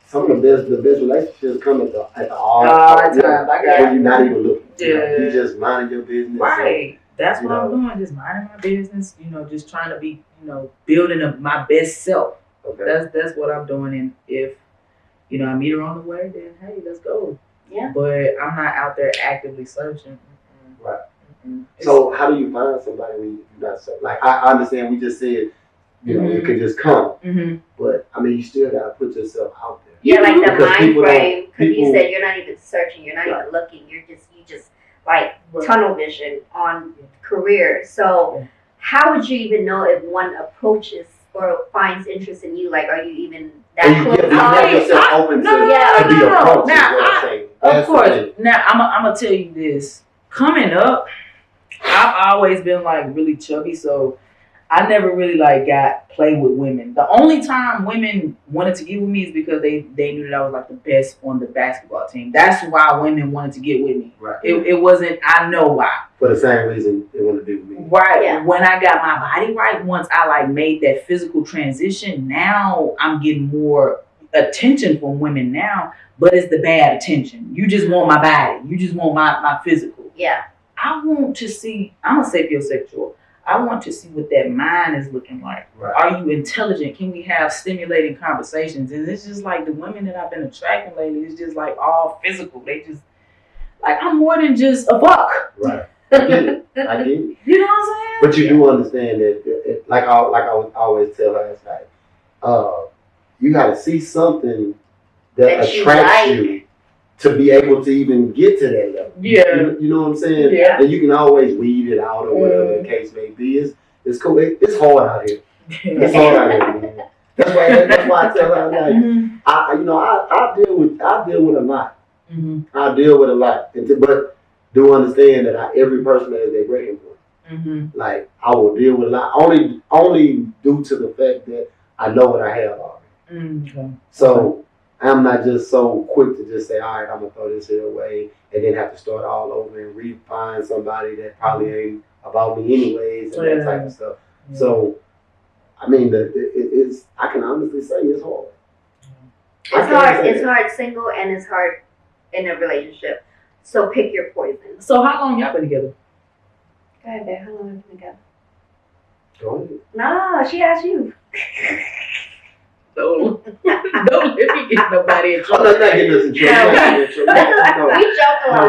Some of the best relationships come at the all time. When you're not even looking. Yeah. You just minding your business. Right. That's what I'm doing. Just minding my business. You know, just trying to be, building my best self. Okay. That's what I'm doing. And if, I meet her on the way, then hey, let's go. Yeah. But I'm not out there actively searching. Right. So how do you find somebody when you're not so like I understand we just said, it could just come. Mm-hmm. But I mean you still gotta put yourself out there. Yeah, like the mind frame, because you said you're not even searching, you're not even looking, you just like tunnel vision on career. So how would you even know if one approaches or finds interest in you? Like, are you even that close? You have yourself open to be approached. Now, of course. Now, I'm gonna tell you this. Coming up, I've always been like really chubby, so I never really like got played with women. The only time women wanted to get with me is because they knew that I was like the best on the basketball team. That's why women wanted to get with me. Right. It wasn't. I know why. For the same reason they want to be with me. Right. Yeah. When I got my body right, once I like made that physical transition, now I'm getting more attention from women now. But it's the bad attention. You just want my body. You just want my physical. Yeah. I want to see. I'm a sapiosexual. I want to see what that mind is looking like. Right. Are you intelligent? Can we have stimulating conversations? And it's just like the women that I've been attracting lately is just like all physical. They just like I'm more than just a fuck. Right. I get it. You know what I'm saying? But you do understand that, like I always tell her, it's like, you got to see something that attracts you to be able to even get to that level. Yeah. You know what I'm saying? Yeah. And you can always weed it out or whatever the case may be. It's cool. It's hard out here. It's hard out here, man. That's why I tell her, like, I deal with a lot. Mm-hmm. I deal with a lot, but do understand that every person has their breaking point. Mm-hmm. Like I will deal with a lot, only due to the fact that I know what I have already. Okay. So I'm not just so quick to just say, all right, I'm gonna throw this here away and then have to start all over and refine somebody that probably ain't about me anyways and that type of stuff. Yeah. So I mean, it's I can honestly say it's hard. It's hard single and it's hard in a relationship. So pick your poison. So how long y'all been together? Go ahead, babe. How long have you been together? Go ahead. No, she asked you. Don't let me get nobody in trouble. I'm not getting us in trouble. We joke a lot.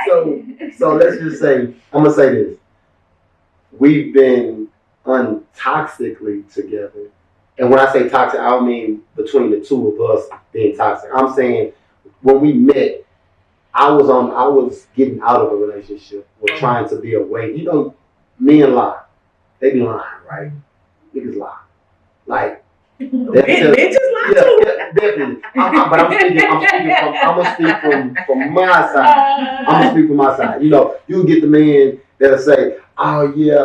Okay. So let's just say, I'm gonna say this. We've been untoxically together. And when I say toxic, I don't mean between the two of us being toxic. I'm saying when we met, I was getting out of a relationship or trying to be away. You know, men lie. They be lying, right? Niggas lie. Like bitches lie too. Yeah, definitely. But I'm gonna speak from my side. I'm gonna speak from my side. You know, you get the man that'll say, "Oh yeah,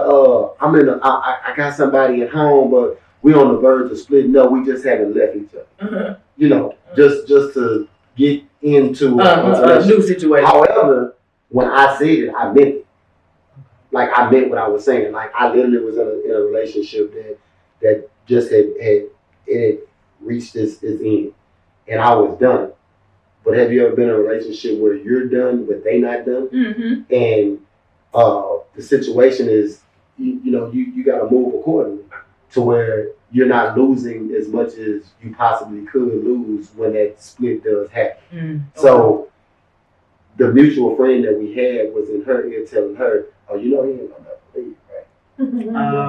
I got somebody at home, but we on the verge of splitting up. We just haven't left each other." You know, just to get into a new situation. However, when I said it, I meant it. Like I meant what I was saying. Like I literally was in a relationship that just had reached its end, and I was done. But have you ever been in a relationship where you're done but they not done? Mm-hmm. And the situation is, you got to move accordingly to where you're not losing as much as you possibly could lose when that split does happen. Mm. So the mutual friend that we had was in her ear telling her, "Oh, he ain't gonna never leave, right?"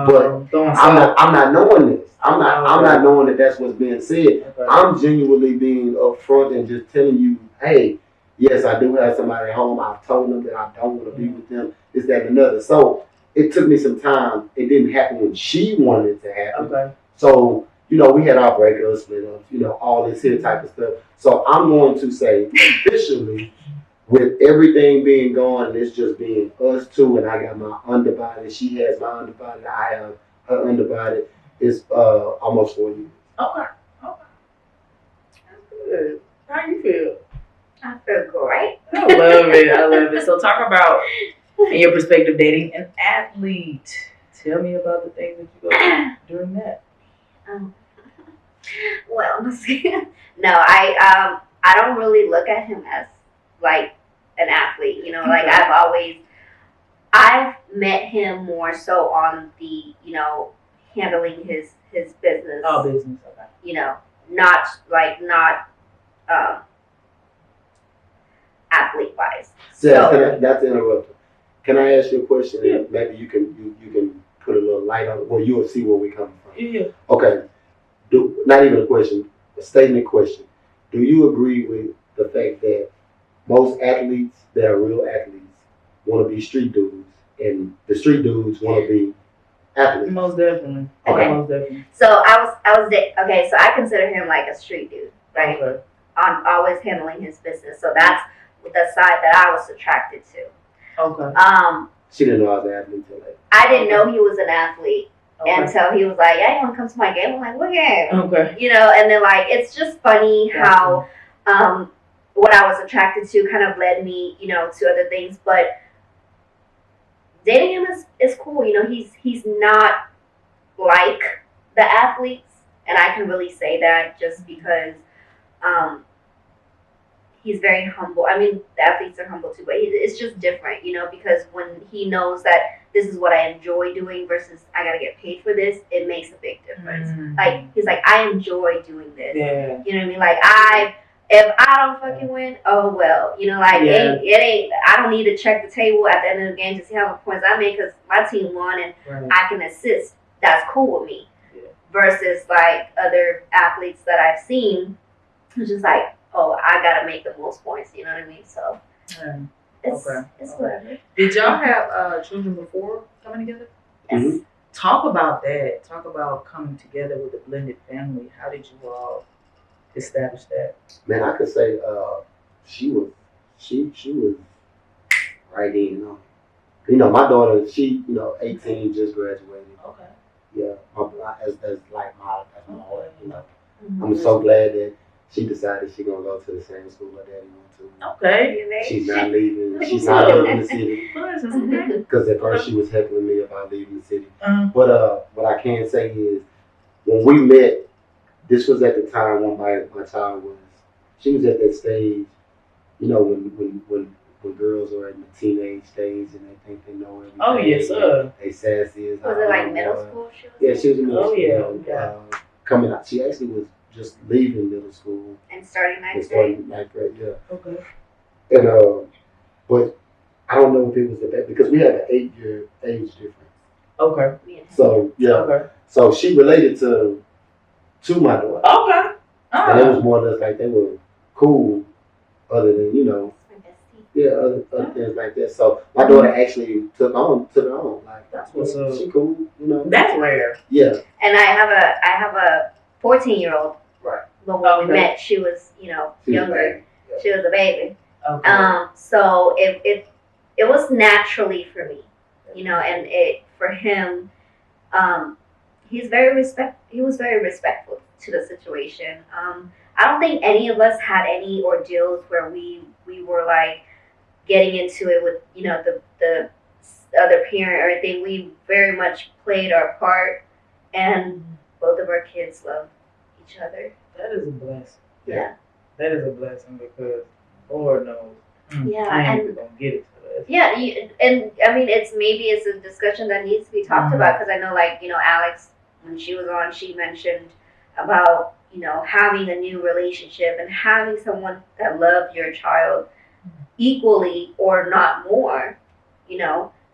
But I'm not knowing this. I'm not knowing that that's what's being said. Okay. I'm genuinely being upfront and just telling you, hey, yes, I do have somebody at home. I've told them that I don't want to be with them. This, that, and another. So it took me some time. It didn't happen when she wanted it to happen. Okay. So, we had our breakups, split ups, all this here type of stuff. So I'm going to say officially, with everything being gone, it's just being us two, and I got my undivided. She has my undivided. I have her undivided. It's almost 4 years. Okay. That's good. How you feel? I feel great. I love it. So talk about, in your perspective, dating an athlete. Tell me about the things that you go through during that. Well, no, I don't really look at him as like an athlete. Like I've met him more so on the handling his business. Oh, business. Okay. Not athlete wise. Yeah, So not to interrupt. Can I ask you a question? Yeah. And maybe you can put a little light on it, where you'll see where we're coming from. Yeah. Okay. Not even a question, a statement question. Do you agree with the fact that most athletes that are real athletes want to be street dudes, and the street dudes want to be athletes? Most definitely. Okay. Most definitely. So okay. So I consider him like a street dude, right? Okay. On always handling his business. So that's the side that I was attracted to. Okay. She didn't know I was an athlete till later. I didn't know he was an athlete Okay. until he was like, "Yeah, you want to come to my game?" I'm like, "What game?" Okay. And then it's just funny how what I was attracted to kind of led me, to other things. But dating him is cool. He's not like the athletes, and I can really say that just because he's very humble. I mean, the athletes are humble too, but it's just different, because when he knows that this is what I enjoy doing versus I gotta get paid for this, it makes a big difference. Mm-hmm. Like, he's like, I enjoy doing this. Yeah. You know what I mean? Like, if I don't fucking win, oh well. It ain't, I don't need to check the table at the end of the game to see how many points I made because my team won and Right. I can assist. That's cool with me. Yeah. Versus like other athletes that I've seen, who's just like, oh, I gotta make the most points. You know what I mean? So it's whatever. Did y'all have children before coming together? Yes. Mm-hmm. Talk about that. Talk about coming together with a blended family. How did you all establish that? Man, I could say she was right in. My daughter, she 18, just graduated. Okay. Yeah, as my wife. Mm-hmm. I'm so glad that she decided she's gonna go to the same school her daddy went to. Okay. She's not leaving. She's not leaving the city. Okay. Because at first she was heckling me about leaving the city. Uh-huh. But what I can say is, when we met, this was at the time when my child was. She was at that stage, when girls are in the teenage stage and they think they know everything. Oh yes, sir. They sassy as Was it like middle school? Yeah, she was in middle Oh, school. yeah. Coming out, she actually was just leaving middle school And starting and ninth grade. starting ninth grade. Yeah. Okay. And but I don't know if it was that because we had an 8-year age difference. Okay. Yeah. So yeah. Okay. So she related to my daughter. Okay. And it was more or less like they were cool, other than other things like that. So my daughter actually took her on. Like That's what's up. She cool, That's rare. Yeah. And I have a 14-year-old. Right. But when we Okay. met, she was younger. Yeah. She was a baby. Okay. So it was naturally for me, and it for him. He was very respectful to the situation. I don't think any of us had any ordeals where we were like getting into it with the other parent or anything. We very much played our part, and both of our kids love each other. That is a blessing. Yeah. That is a blessing because Lord knows. Yeah, I ain't and even gonna get it to us. yeah, and I mean, it's a discussion that needs to be talked about because I know, like, Alex, when she was on, she mentioned about having a new relationship and having someone that loved your child equally or not more,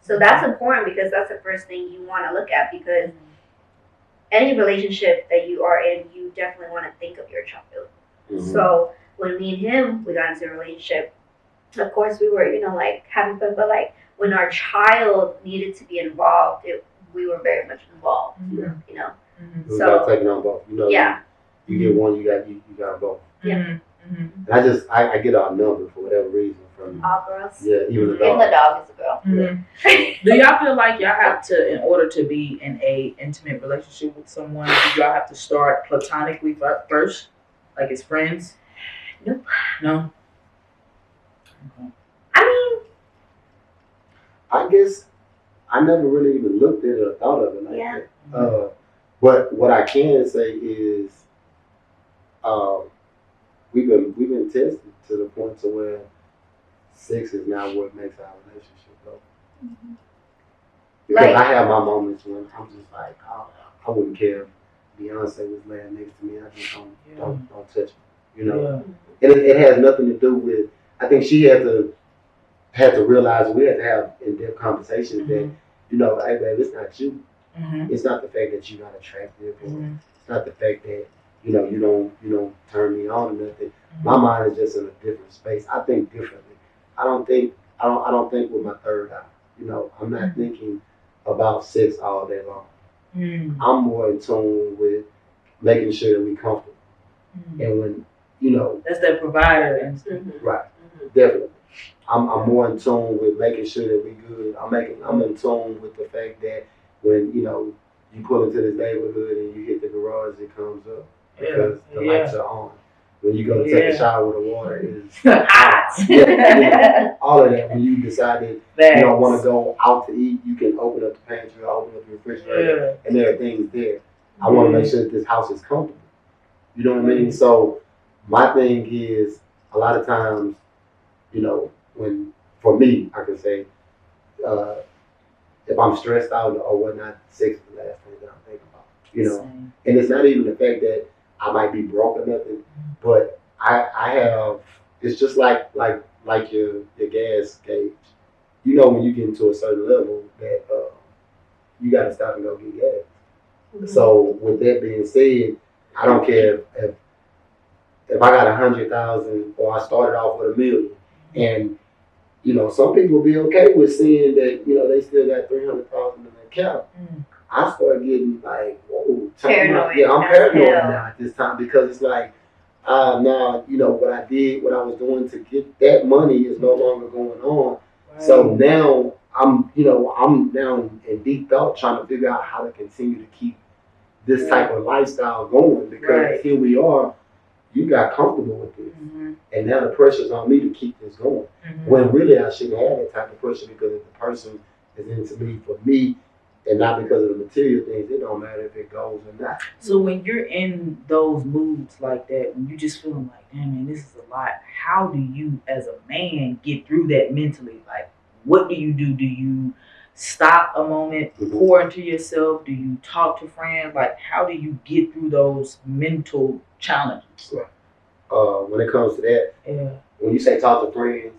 So that's important because that's the first thing you want to look at because any relationship that you are in, you definitely want to think of your child. Mm-hmm. So when me and him, we got into a relationship, of course we were, like having fun, but like when our child needed to be involved, we were very much involved. Yeah. Mm-hmm. So taking on both. Yeah. You get one, you got both. Yeah. Mm-hmm. And I get our number for whatever reason from all girls. Yeah, even the dog. Even the dog is a girl. Mm-hmm. Do y'all feel like y'all have to, in order to be in a intimate relationship with someone, do y'all have to start platonically first, like as friends? Nope. No. Okay. I mean, I guess I never really even looked at it or thought of it like that. But what I can say is, we've been tested to the point to where sex is now what makes our relationship go. Mm-hmm. Because I have my moments when I'm just like, I wouldn't care if Beyonce was laying next to me. I just don't touch me, Yeah. And it has nothing to do with. I think she had to realize we had to have in-depth conversations that, hey babe, it's not you. Mm-hmm. It's not the fact that you're not attractive, or it's not the fact that you don't turn me on or nothing. Mm-hmm. My mind is just in a different space. I think differently. I don't think with my third eye. I'm not thinking about sex all day long. Mm-hmm. I'm more in tune with making sure that we're comfortable. Mm-hmm. And when that's that provider instinct. Right. Mm-hmm. Definitely. I'm more in tune with making sure that we good. I'm in tune with the fact that when you pull into this neighborhood and you hit the garage, it comes up because the lights are on. When you go to take a shower with the water is hot. All of that. When you decided you don't want to go out to eat, you can open up the pantry, open up the refrigerator, and there are things there. I want to make sure that this house is comfortable. You know what I mean? So my thing is a lot of times, when for me, I can say, if I'm stressed out or whatnot, sex is the last thing that I'm thinking about. Same. And it's not even the fact that I might be broke or nothing, but I have. It's just like your gas gauge. When you get into a certain level that you got to stop and go get gas. Mm-hmm. So with that being said, I don't care if I got 100,000 or I started off with $1 million, and some people be okay with seeing that they still got 300,000 in their account. Mm. I start getting like, whoa, paranoid. I'm paranoid now at this time because it's like, now what I was doing to get that money is no longer going on. Right. So now I'm now in deep thought trying to figure out how to continue to keep this type of lifestyle going because here we are. You got comfortable with this, and now the pressure's on me to keep this going. Mm-hmm. When really I shouldn't have that type of pressure because if the person is into me for me and not because of the material things, it don't matter if it goes or not. So when you're in those moods like that, when you just feeling like, damn man, this is a lot, how do you as a man get through that mentally? Like, what do you do? Do you stop a moment, pour into yourself? Do you talk to friends? Like, how do you get through those mental challenges? When it comes to that, when you say talk to friends,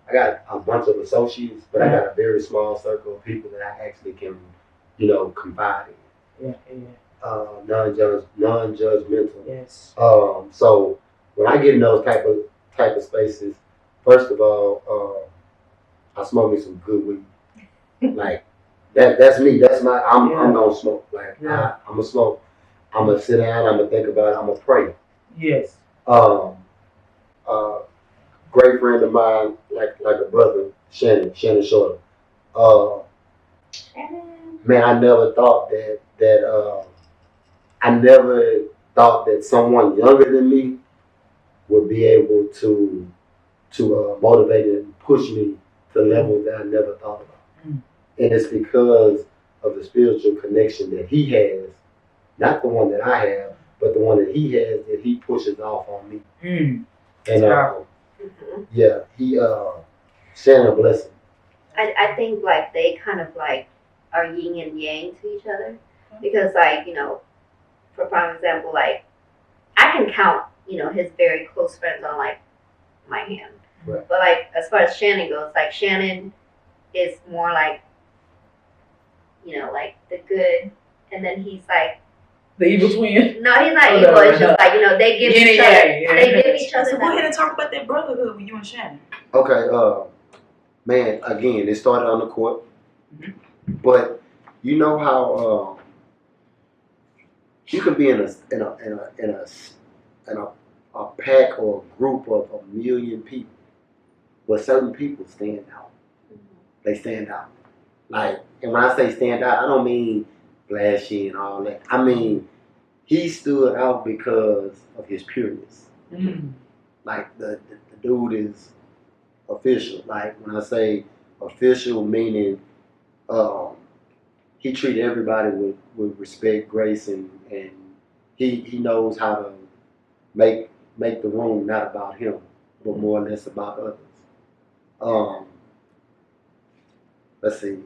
I got a bunch of associates, but I got a very small circle of people that I actually can, confide in. Non-judgmental. Yes. So when I get in those type of spaces, first of all, I smoke me some good weed. Like that's me. That's my. I'm gonna smoke. Like I'm gonna smoke. I'm gonna sit down. I'm gonna think about it. I'm gonna pray. Yes. Great friend of mine, like a brother, Shannon Shorter. Man, I never thought that someone younger than me would be able to motivate and push me to levels that I never thought about. Mm. And it's because of the spiritual connection that he has, not the one that I have, but the one that he has that he pushes off on me. Mm. And Mhm. yeah, he Shannon bless him. I think like they kind of like are yin and yang to each other because like for prime example like I can count his very close friends on like my hand, Right. but like as far as Shannon goes, like Shannon is more like like the good, and then he's like The evil twin. no, he's not Oh, evil. no, It's no. just like they give Yeah, each yeah, other. yeah. They give each other. So go ahead and talk about that brotherhood with you and Shannon. Okay, man, again, it started on the court, but you know how you can be in a pack or a group of a million people, but certain people stand out. They stand out. Like, and when I say stand out, I don't mean flashy and all that. I mean he stood out because of his pureness. Like the dude is official. Like when I say official, meaning he treated everybody with respect, grace, and he knows how to make the room not about him, but more or less about others. Let's see.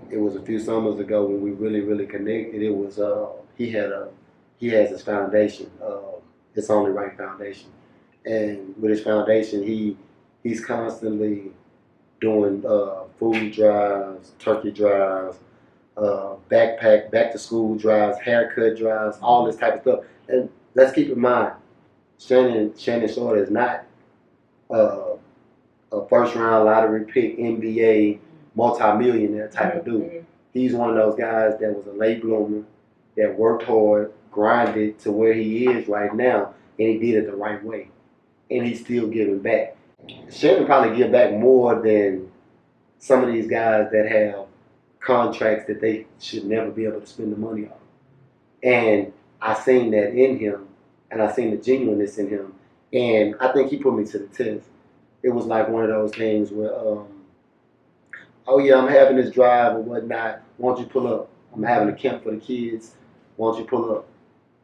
It was a few summers ago when we really connected. It was he has his foundation. It's Only Right Foundation, and with his foundation, he's constantly doing food drives, turkey drives, back to school drives, haircut drives, all this type of stuff. And let's keep in mind, Shannon Short is not uh, a first round lottery pick, NBA multi-millionaire type of dude. He's one of those guys that was a late bloomer, that worked hard, grinded to where he is right now, and he did it the right way. And he's still giving back. Shannon probably give back more than some of these guys that have contracts that they should never be able to spend the money on. And I seen that in him, and I seen the genuineness in him, and I think he put me to the test. It was like one of those things where, oh yeah, I'm having this drive or whatnot. Won't you pull up? I'm having a camp for the kids. Won't you pull up?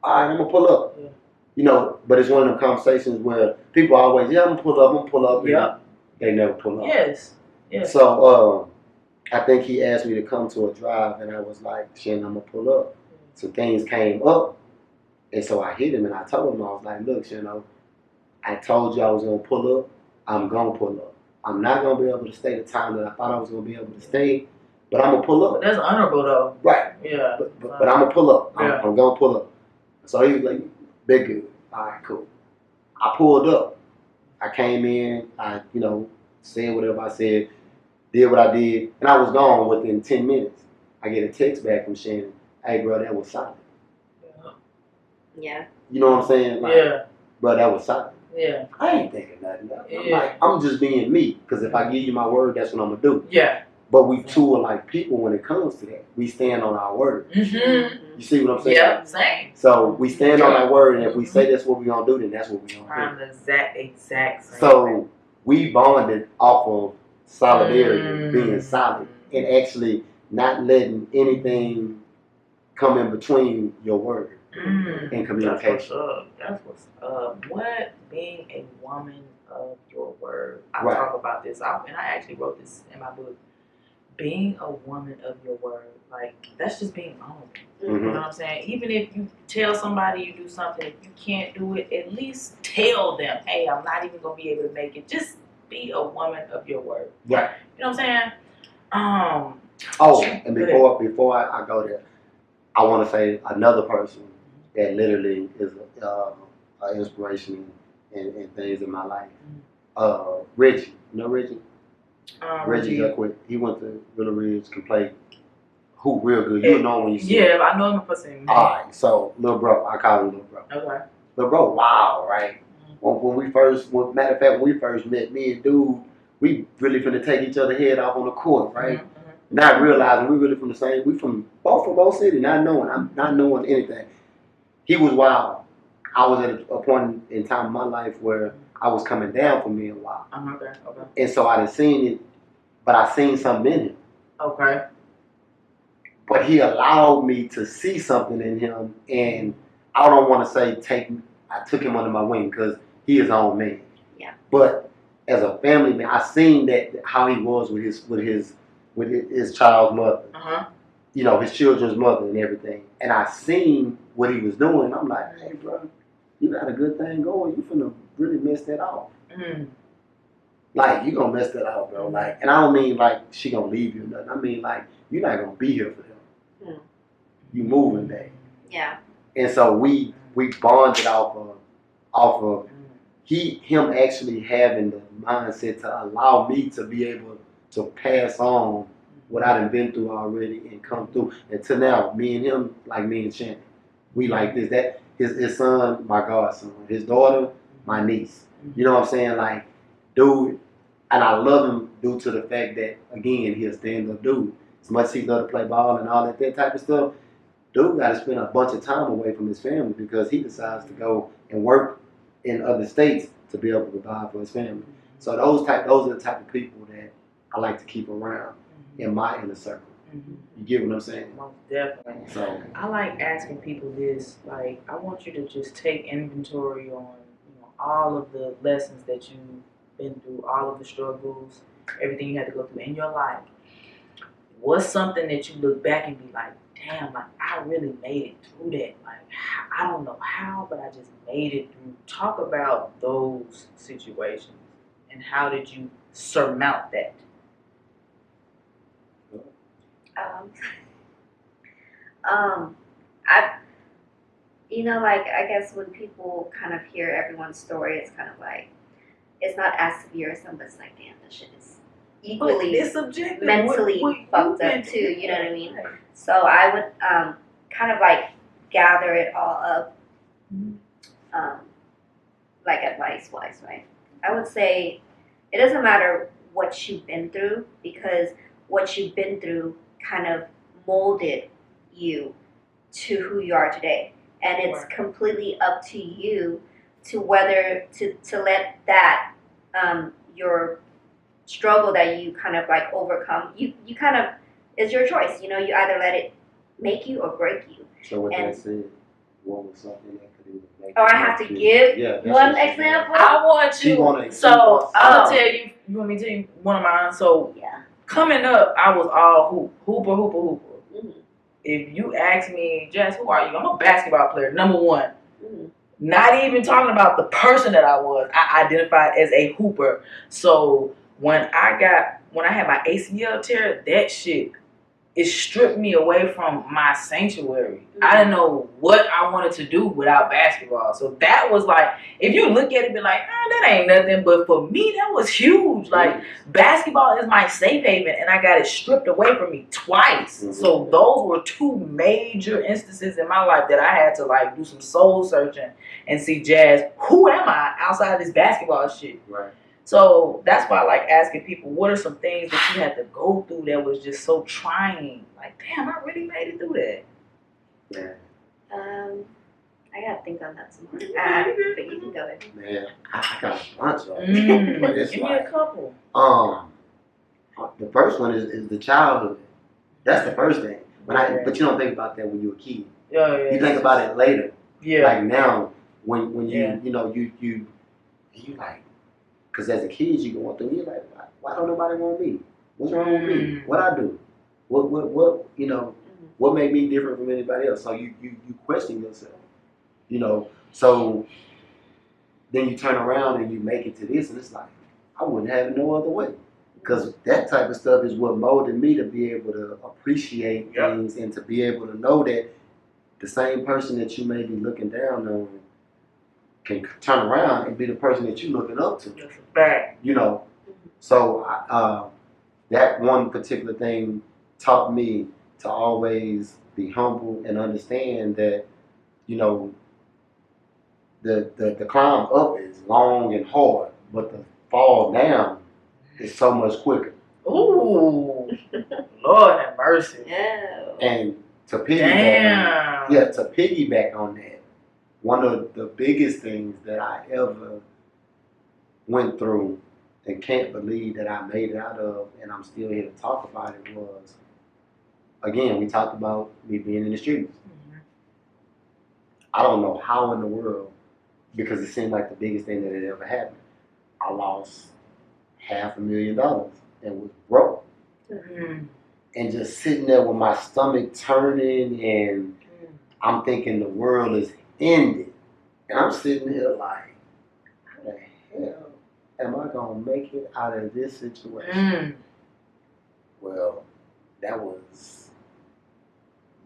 All right, I'm gonna pull up. Yeah. But it's one of them conversations where people always, yeah, I'm gonna pull up. Yep. They never pull up. Yes. So I think he asked me to come to a drive, and I was like, Shannon, I'm gonna pull up. So things came up, and so I hit him, and I told him, I was like, look, I told you I was gonna pull up. I'm gonna pull up. I'm not gonna be able to stay the time that I thought I was gonna be able to stay, but I'm gonna pull up. But that's honorable though. Right. Yeah. But I'm gonna pull up. Yeah. I'm gonna pull up. So he was like, big good. All right, cool. I pulled up. I came in. I said whatever I said, did what I did, and I was gone within 10 minutes. I get a text back from Shannon. Hey, bro, that was solid. Yeah. You know what I'm saying? Like, yeah. Bro, that was solid. Yeah. I ain't thinking nothing. I'm just being me, because if I give you my word, that's what I'm gonna do. Yeah. But we two are like people when it comes to that. We stand on our word. Mm-hmm. You see what I'm saying? Yeah, same. So we stand on our word, and if we say that's what we're gonna do, then that's what we're gonna do. The exact same. So we bonded off of solidarity, being solid, and actually not letting anything come in between your word and communication. That's what's up. What being a woman of your word? I Right. talk about this, and I actually wrote this in my book. Being a woman of your word, like that's just being honest. Mm-hmm. You know what I'm saying? Even if you tell somebody you do something, if you can't do it, at least tell them, hey, I'm not even gonna be able to make it. Just be a woman of your word. Right. You know what I'm saying? Oh, and before I go there, I want to say another person that literally is an inspiration in things in my life. Reggie. You know Reggie? Reggie Duckworth. He went to Willow Ridge, can play hoop real good. You know when you see him. Yeah, I know him for saying. Alright, so little bro, I call him little bro. Okay. Little bro, wow, right? When we first, matter of fact, when we first met, me and dude, we really finna take each other head off on the court, right? Mm-hmm. Not realizing we really from the same. We from both cities, not knowing anything. He was wild. I was at a point in time in my life where I was coming down from being wild. Okay. And so I done seen it, but I seen something in him. Okay. But he allowed me to see something in him, and I don't want to say I took him under my wing, because he his own man. Yeah. But as a family man, I seen that how he was with his child's mother. You know, his children's mother and everything. And I seen what he was doing. I'm like, hey, bro, you got a good thing going. You finna really mess that off. Like, you gonna mess that off, bro. Like, and I don't mean like she gonna leave you or nothing. I mean like you're not gonna be here for them. You moving back. Yeah. And so we bonded off of him actually having the mindset to allow me to be able to pass on what I done been through already and come through. And to now, me and him, like me and Shannon, we like this. That his son, my godson, his daughter, my niece. You know what I'm saying? Like, dude, and I love him due to the fact that, again, he's a stand-up dude. As much as he love to play ball and all that type of stuff, dude got to spend a bunch of time away from his family because he decides to go and work in other states to be able to provide for his family. So those are the type of people that I like to keep around in my inner circle. You get what I'm saying? Most definitely. So I like asking people this. Like, I want you to just take inventory on, all of the lessons that you've been through, all of the struggles, everything you had to go through in your life. What's something that you look back and be like, damn, like I really made it through that. Like, I don't know how, but I just made it through. Talk about those situations and how did you surmount that? I guess when people kind of hear everyone's story, it's kind of like, it's not as severe as some, but it's like, damn, this shit is equally it's subjective. mentally fucked up too, you know what I mean? So I would kind of like gather it all up, like advice-wise, right? I would say it doesn't matter what you've been through, because what you've been through kind of molded you to who you are today. And it's completely up to you to whether to let that your struggle that you kind of like overcome, you kind of, it's your choice. You either let it make you or break you. So with that said, what was something that could even make I have to give one example? I want you. I'll tell you. You want me to tell you one of mine? So coming up, I was all hooper. If you ask me, Jess, who are you? I'm a basketball player, number one. Not even talking about the person that I was. I identified as a hooper. So when I had my ACL tear, that shit, it stripped me away from my sanctuary. I didn't know what I wanted to do without basketball. So that was like, if you look at it, be like, that ain't nothing. But for me, that was huge. Like, basketball is my safe haven, and I got it stripped away from me twice. So those were two major instances in my life that I had to like do some soul searching and see, Jazz, who am I outside of this basketball shit? Right. So that's why I like asking people, what are some things that you had to go through that was just so trying? Like, damn, I really made it through that. Yeah. I gotta think on that some more. But you can go ahead. Man, I got a bunch of them. But it's Give me a couple. The first one is the childhood. That's the first thing. But you don't think about that when you're a kid. Yeah. You think about it later. Yeah. Like now, when you you like, because as a kid you going through, you're like, why don't nobody want me? What's wrong with me? What I do? What what made me different from anybody else? So you question yourself. So then you turn around and you make it to this, and it's like, I wouldn't have it no other way. Because that type of stuff is what molded me to be able to appreciate things and to be able to know that the same person that you may be looking down on can turn around and be the person that you're looking up to. That's a fact. So that one particular thing taught me to always be humble and understand that, the climb up is long and hard, but the fall down is so much quicker. Ooh, Lord have mercy. Yeah. And to piggyback on that, one of the biggest things that I ever went through and can't believe that I made it out of, and I'm still here to talk about it, was, again, we talked about me being in the streets. I don't know how in the world because it seemed like the biggest thing that had ever happened. I lost $500,000 and was broke. Mm. And just sitting there with my stomach turning, and I'm thinking the world is ended. And I'm sitting here like, how the hell am I going to make it out of this situation? Mm. Well, that was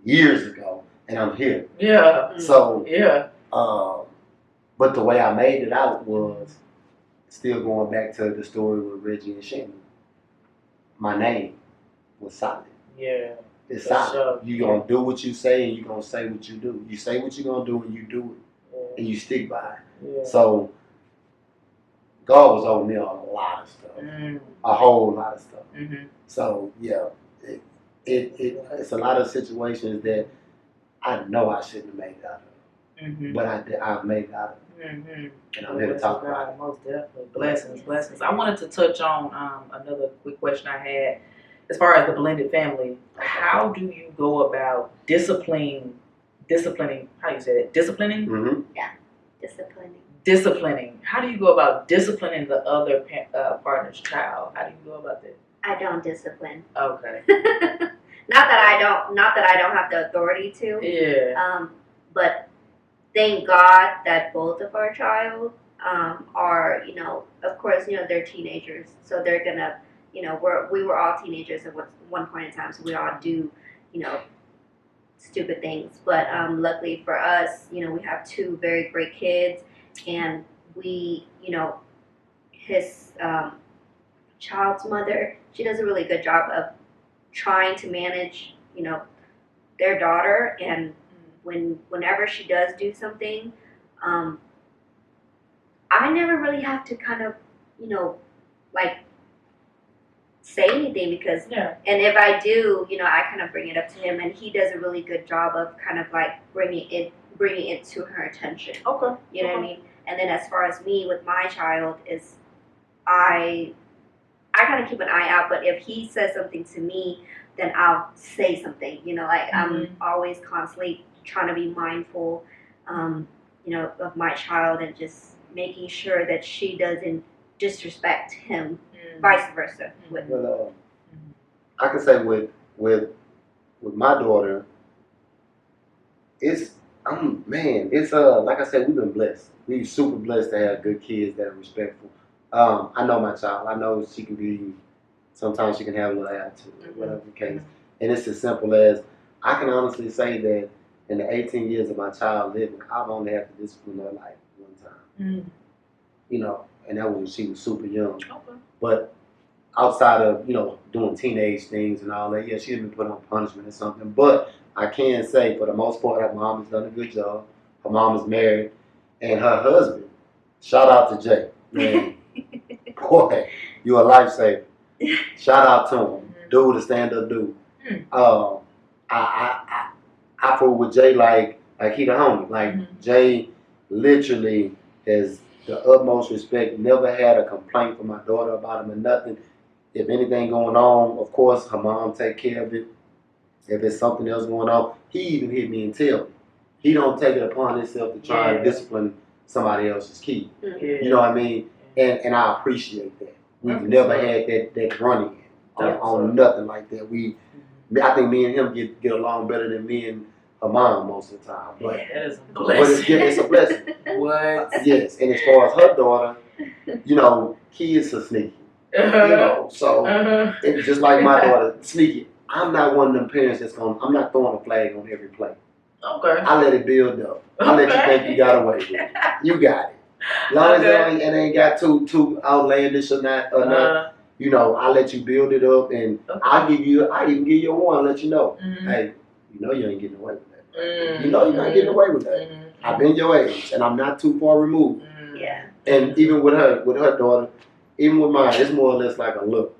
years ago, and I'm here. Yeah. So, Yeah. but the way I made it out was still going back to the story with Reggie and Shannon. My name was solid. Yeah. It's For solid. sure. You're going to do what you say, and you're going to say what you do. You say what you're going to do, and you do it, and you stick by it. Yeah. So, God was over me on a lot of stuff, a whole lot of stuff. Mm-hmm. So, yeah, it's a lot of situations that I know I shouldn't have made it out of, but I've made it out of. And I'm here to talk about it. Most definitely. Blessings. I wanted to touch on another quick question I had. As far as the blended family, how do you go about disciplining, how do you say it? Disciplining? Mm-hmm. Yeah, disciplining. Disciplining. How do you go about disciplining the other partner's child? How do you go about that? I don't discipline. Okay. Not that I don't have the authority to. Yeah. But thank God that both of our child are, of course, they're teenagers, so they're gonna, we were all teenagers at one point in time, so we all do, stupid things. But luckily for us, we have two very great kids, and we, his child's mother, she does a really good job of trying to manage, their daughter, and whenever she does do something, I never really have to kind of, like say anything because, and if I do, I kind of bring it up to him, and he does a really good job of kind of like bringing it to her attention. Okay. You know what I mean? And then as far as me with my child is, I kind of keep an eye out, but if he says something to me, then I'll say something. I'm always constantly trying to be mindful, of my child, and just making sure that she doesn't disrespect him, vice versa. Well, I can say with my daughter, it's like I said, we've been blessed. We're super blessed to have good kids that are respectful. I know my child. I know she can be. Sometimes she can have a little attitude, whatever the case. And it's as simple as I can honestly say that in the 18 years of my child living, I've only had to discipline her like one time. And that was when she was super young. Okay. But outside of doing teenage things and all that, yeah, she didn't been put on punishment or something. But I can say for the most part, her mom has done a good job. Her mom is married, and her husband. Shout out to Jay, man. Boy, you a lifesaver. Shout out to him, dude, a stand-up dude. I fool with Jay like he the homie. Like Jay, literally has the utmost respect. Never had a complaint from my daughter about him or nothing. If anything going on, of course, her mom take care of it. If there's something else going on, he even hit me and tell me. He don't take it upon himself to try and discipline somebody else's kid. You know what I mean? And I appreciate that. We've never had that running on nothing like that. I think me and him get along better than me and her mom most of the time. But, that is a blessing. But it's a blessing. What? Yes, and as far as her daughter, kids are sneaky. So it's just like my daughter, sneaky. I'm not one of them parents I'm not throwing a flag on every play. Okay. I let it build up. I let you think you got away with it. You got it. As long as it ain't got too outlandish or not, I let you build it up, and I even give you a warning, let you know, hey, you ain't getting away with that. You know you're not getting away with that. I've been your age, and I'm not too far removed. Yeah. And even with her daughter, even with mine, it's more or less like a look.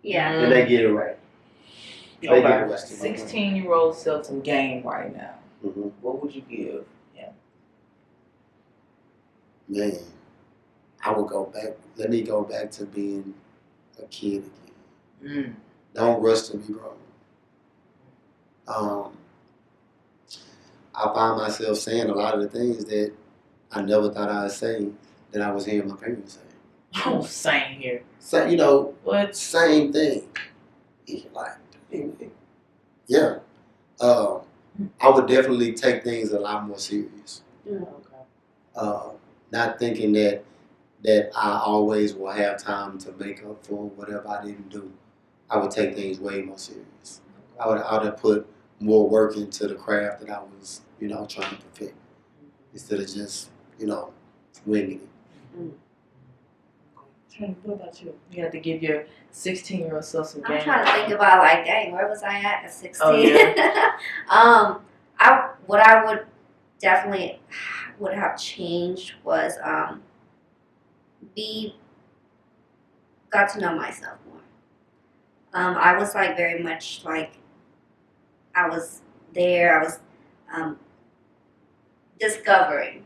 Yeah. And they get it right. They get it right. 16-year-old self some game right now. What would you give? Man, I would go back. Let me go back to being a kid again. Don't rush to be grown. I find myself saying a lot of the things that I never thought I'd say that I was hearing my parents say. Oh, same here. So, you know, What? same thing. Like, yeah. I would definitely take things a lot more serious. Okay. Not thinking that I always will have time to make up for whatever I didn't do. I would take things way more serious. I would have put more work into the craft that I was, you know, trying to perfect instead of just, you know, winging it. Trini, what about you? You had to give your 16-year-old self some game. I'm trying to think about like, dang, where was I at 16? Oh, yeah. What I would definitely would have changed was got to know myself more. I was like very much like I was there. I was discovering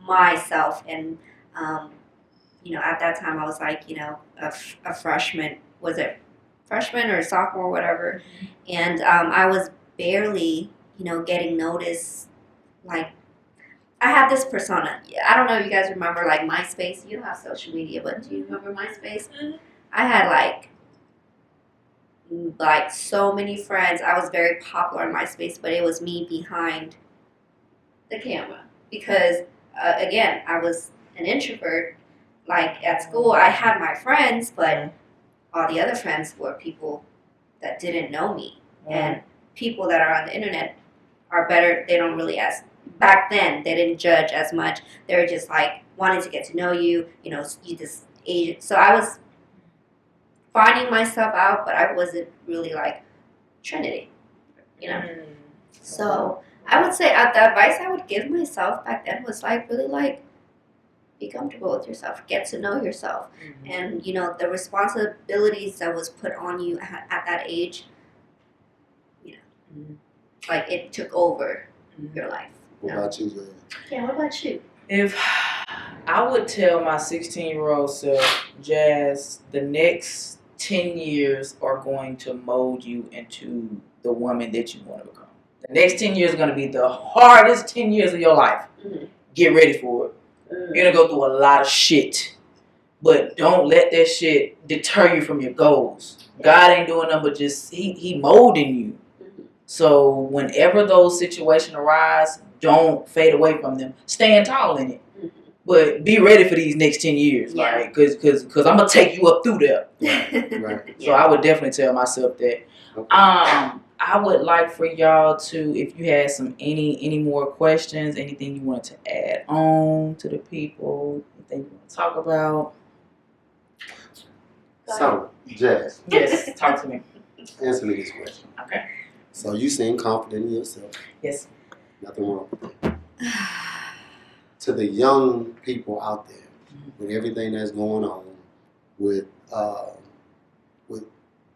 myself, and you know, at that time I was like, you know, a freshman. Was it freshman or sophomore, whatever? And I was barely, you know, getting noticed. Like, I had this persona. I don't know if you guys remember, like, MySpace. You don't have social media, but do you remember MySpace? I had like so many friends. I was very popular in MySpace, but it was me behind the camera because, again, I was an introvert. Like, at school, I had my friends, but all the other friends were people that didn't know me. And people that are on the internet are better. They don't really back then, they didn't judge as much. They were just like wanting to get to know you, you know, you this age. So I was finding myself out, but I wasn't really like Trinity, you know. So I would say the advice I would give myself back then was like really like be comfortable with yourself, get to know yourself, and you know the responsibilities that was put on you at that age, you know, like it took over your life. What about you, Jay? Yeah, what about you? If I would tell my 16-year-old self, Jazz, the next 10 years are going to mold you into the woman that you want to become. The next 10 years are going to be the hardest 10 years of your life. Get ready for it. You're going to go through a lot of shit. But don't let that shit deter you from your goals. God ain't doing nothing but just, he molding you. So whenever those situations arise, don't fade away from them. Stand tall in it. But be ready for these next 10 years. Like, cause I'm going to take you up through there. Right. So I would definitely tell myself that. Okay. I would like for y'all to, if you had any more questions, anything you wanted to add on to the people, anything you want to talk about. So, Jazz. Yes, talk to me. Answer me this question. Okay. So you seem confident in yourself. Yes. Nothing wrong with that. To the young people out there, with everything that's going on, with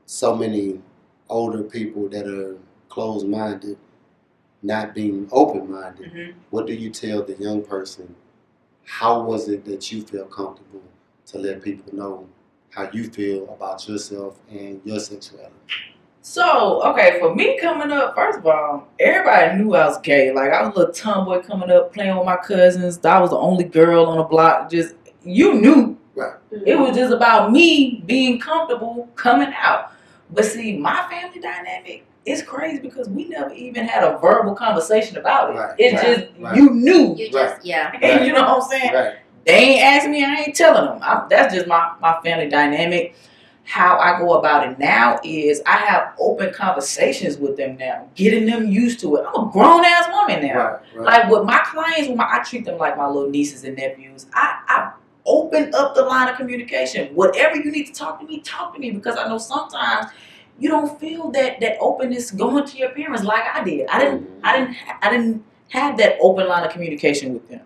so many older people that are closed-minded, not being open-minded, what do you tell the young person? How was it that you feel comfortable to let people know how you feel about yourself and your sexuality? So, okay, for me coming up, first of all, everybody knew I was gay. Like, I was a little tomboy coming up, playing with my cousins. I was the only girl on the block. Just, you knew. Right. It was just about me being comfortable coming out. But see, my family dynamic is crazy because we never even had a verbal conversation about it. Right. It's just, you knew. You just, yeah. And you know what I'm saying? Right. They ain't asking me, I ain't telling them. That's just my family dynamic. How I go about it now is I have open conversations with them now, getting them used to it. I'm a grown-ass woman now. Right. Like with my clients, I treat them like my little nieces and nephews. I open up the line of communication. Whatever you need to talk to me because I know sometimes you don't feel that openness going to your parents like I did. I didn't have that open line of communication with them.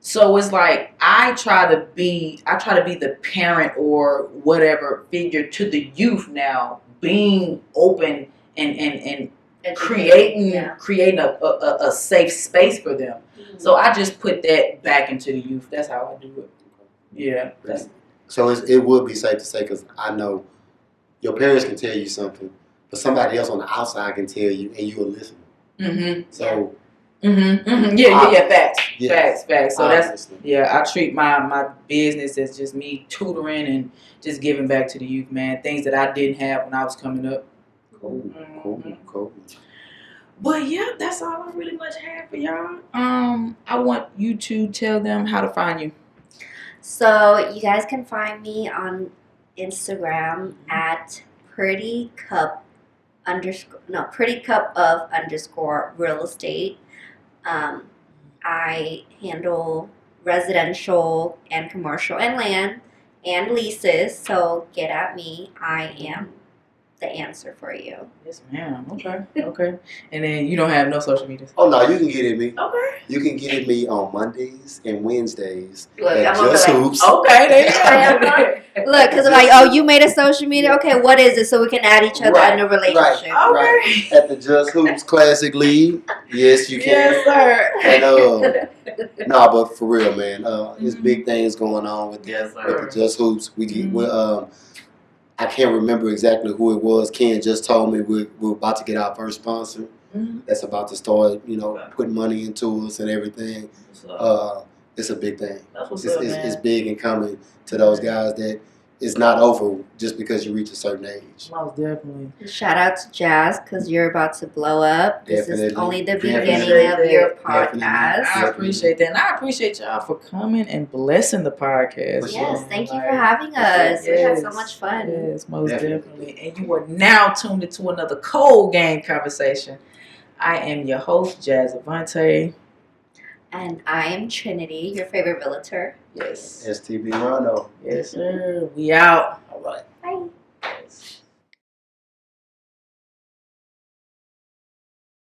So it's like I try to be the parent or whatever figure to the youth now, being open and creating a safe space for them. So I just put that back into the youth. That's how I do it. Yeah. So it would be safe to say, because I know your parents can tell you something, but somebody else on the outside can tell you, and you will listen. So Yeah. Facts. Yes. Facts. So Obviously. I treat my business as just me tutoring and just giving back to the youth, man. Things that I didn't have when I was coming up. Cool. But yeah, that's all I really much have for y'all. I want you to tell them how to find you. So you guys can find me on Instagram at prettycup_real estate. I handle residential and commercial and land and leases. So get at me. I am the answer for you. Yes, ma'am. Okay. And then you don't have no social media. Oh no, you can get at me. Okay. You can get at me on Mondays and Wednesdays Look, at I'm Just gonna Hoops. Okay, there you go. Look, because I'm like, oh, you made a social media? Okay, what is it? So we can add each other in a relationship. Right. At the Just Hoops Classic League. Yes, you can. Yes, sir. And but for real, man, there's big things going on with the Just Hoops. I can't remember exactly who it was. Ken just told me we're about to get our first sponsor. That's about to start, putting money into us and everything. It's a big thing. It's big and coming to those guys that it's not over just because you reach a certain age. Most definitely. Shout out to Jazz because you're about to blow up. This is only the beginning of your podcast. I appreciate that. And I appreciate y'all for coming and blessing the podcast. Yes, thank you for having us. We had so much fun. Yes, most definitely. And you are now tuned into another Cold Game Conversation. I am your host, Jazz Avante. And I am Trinity, your favorite realtor. Yes. STB Rondo. Yes, sir. We out. All right. Bye. Yes.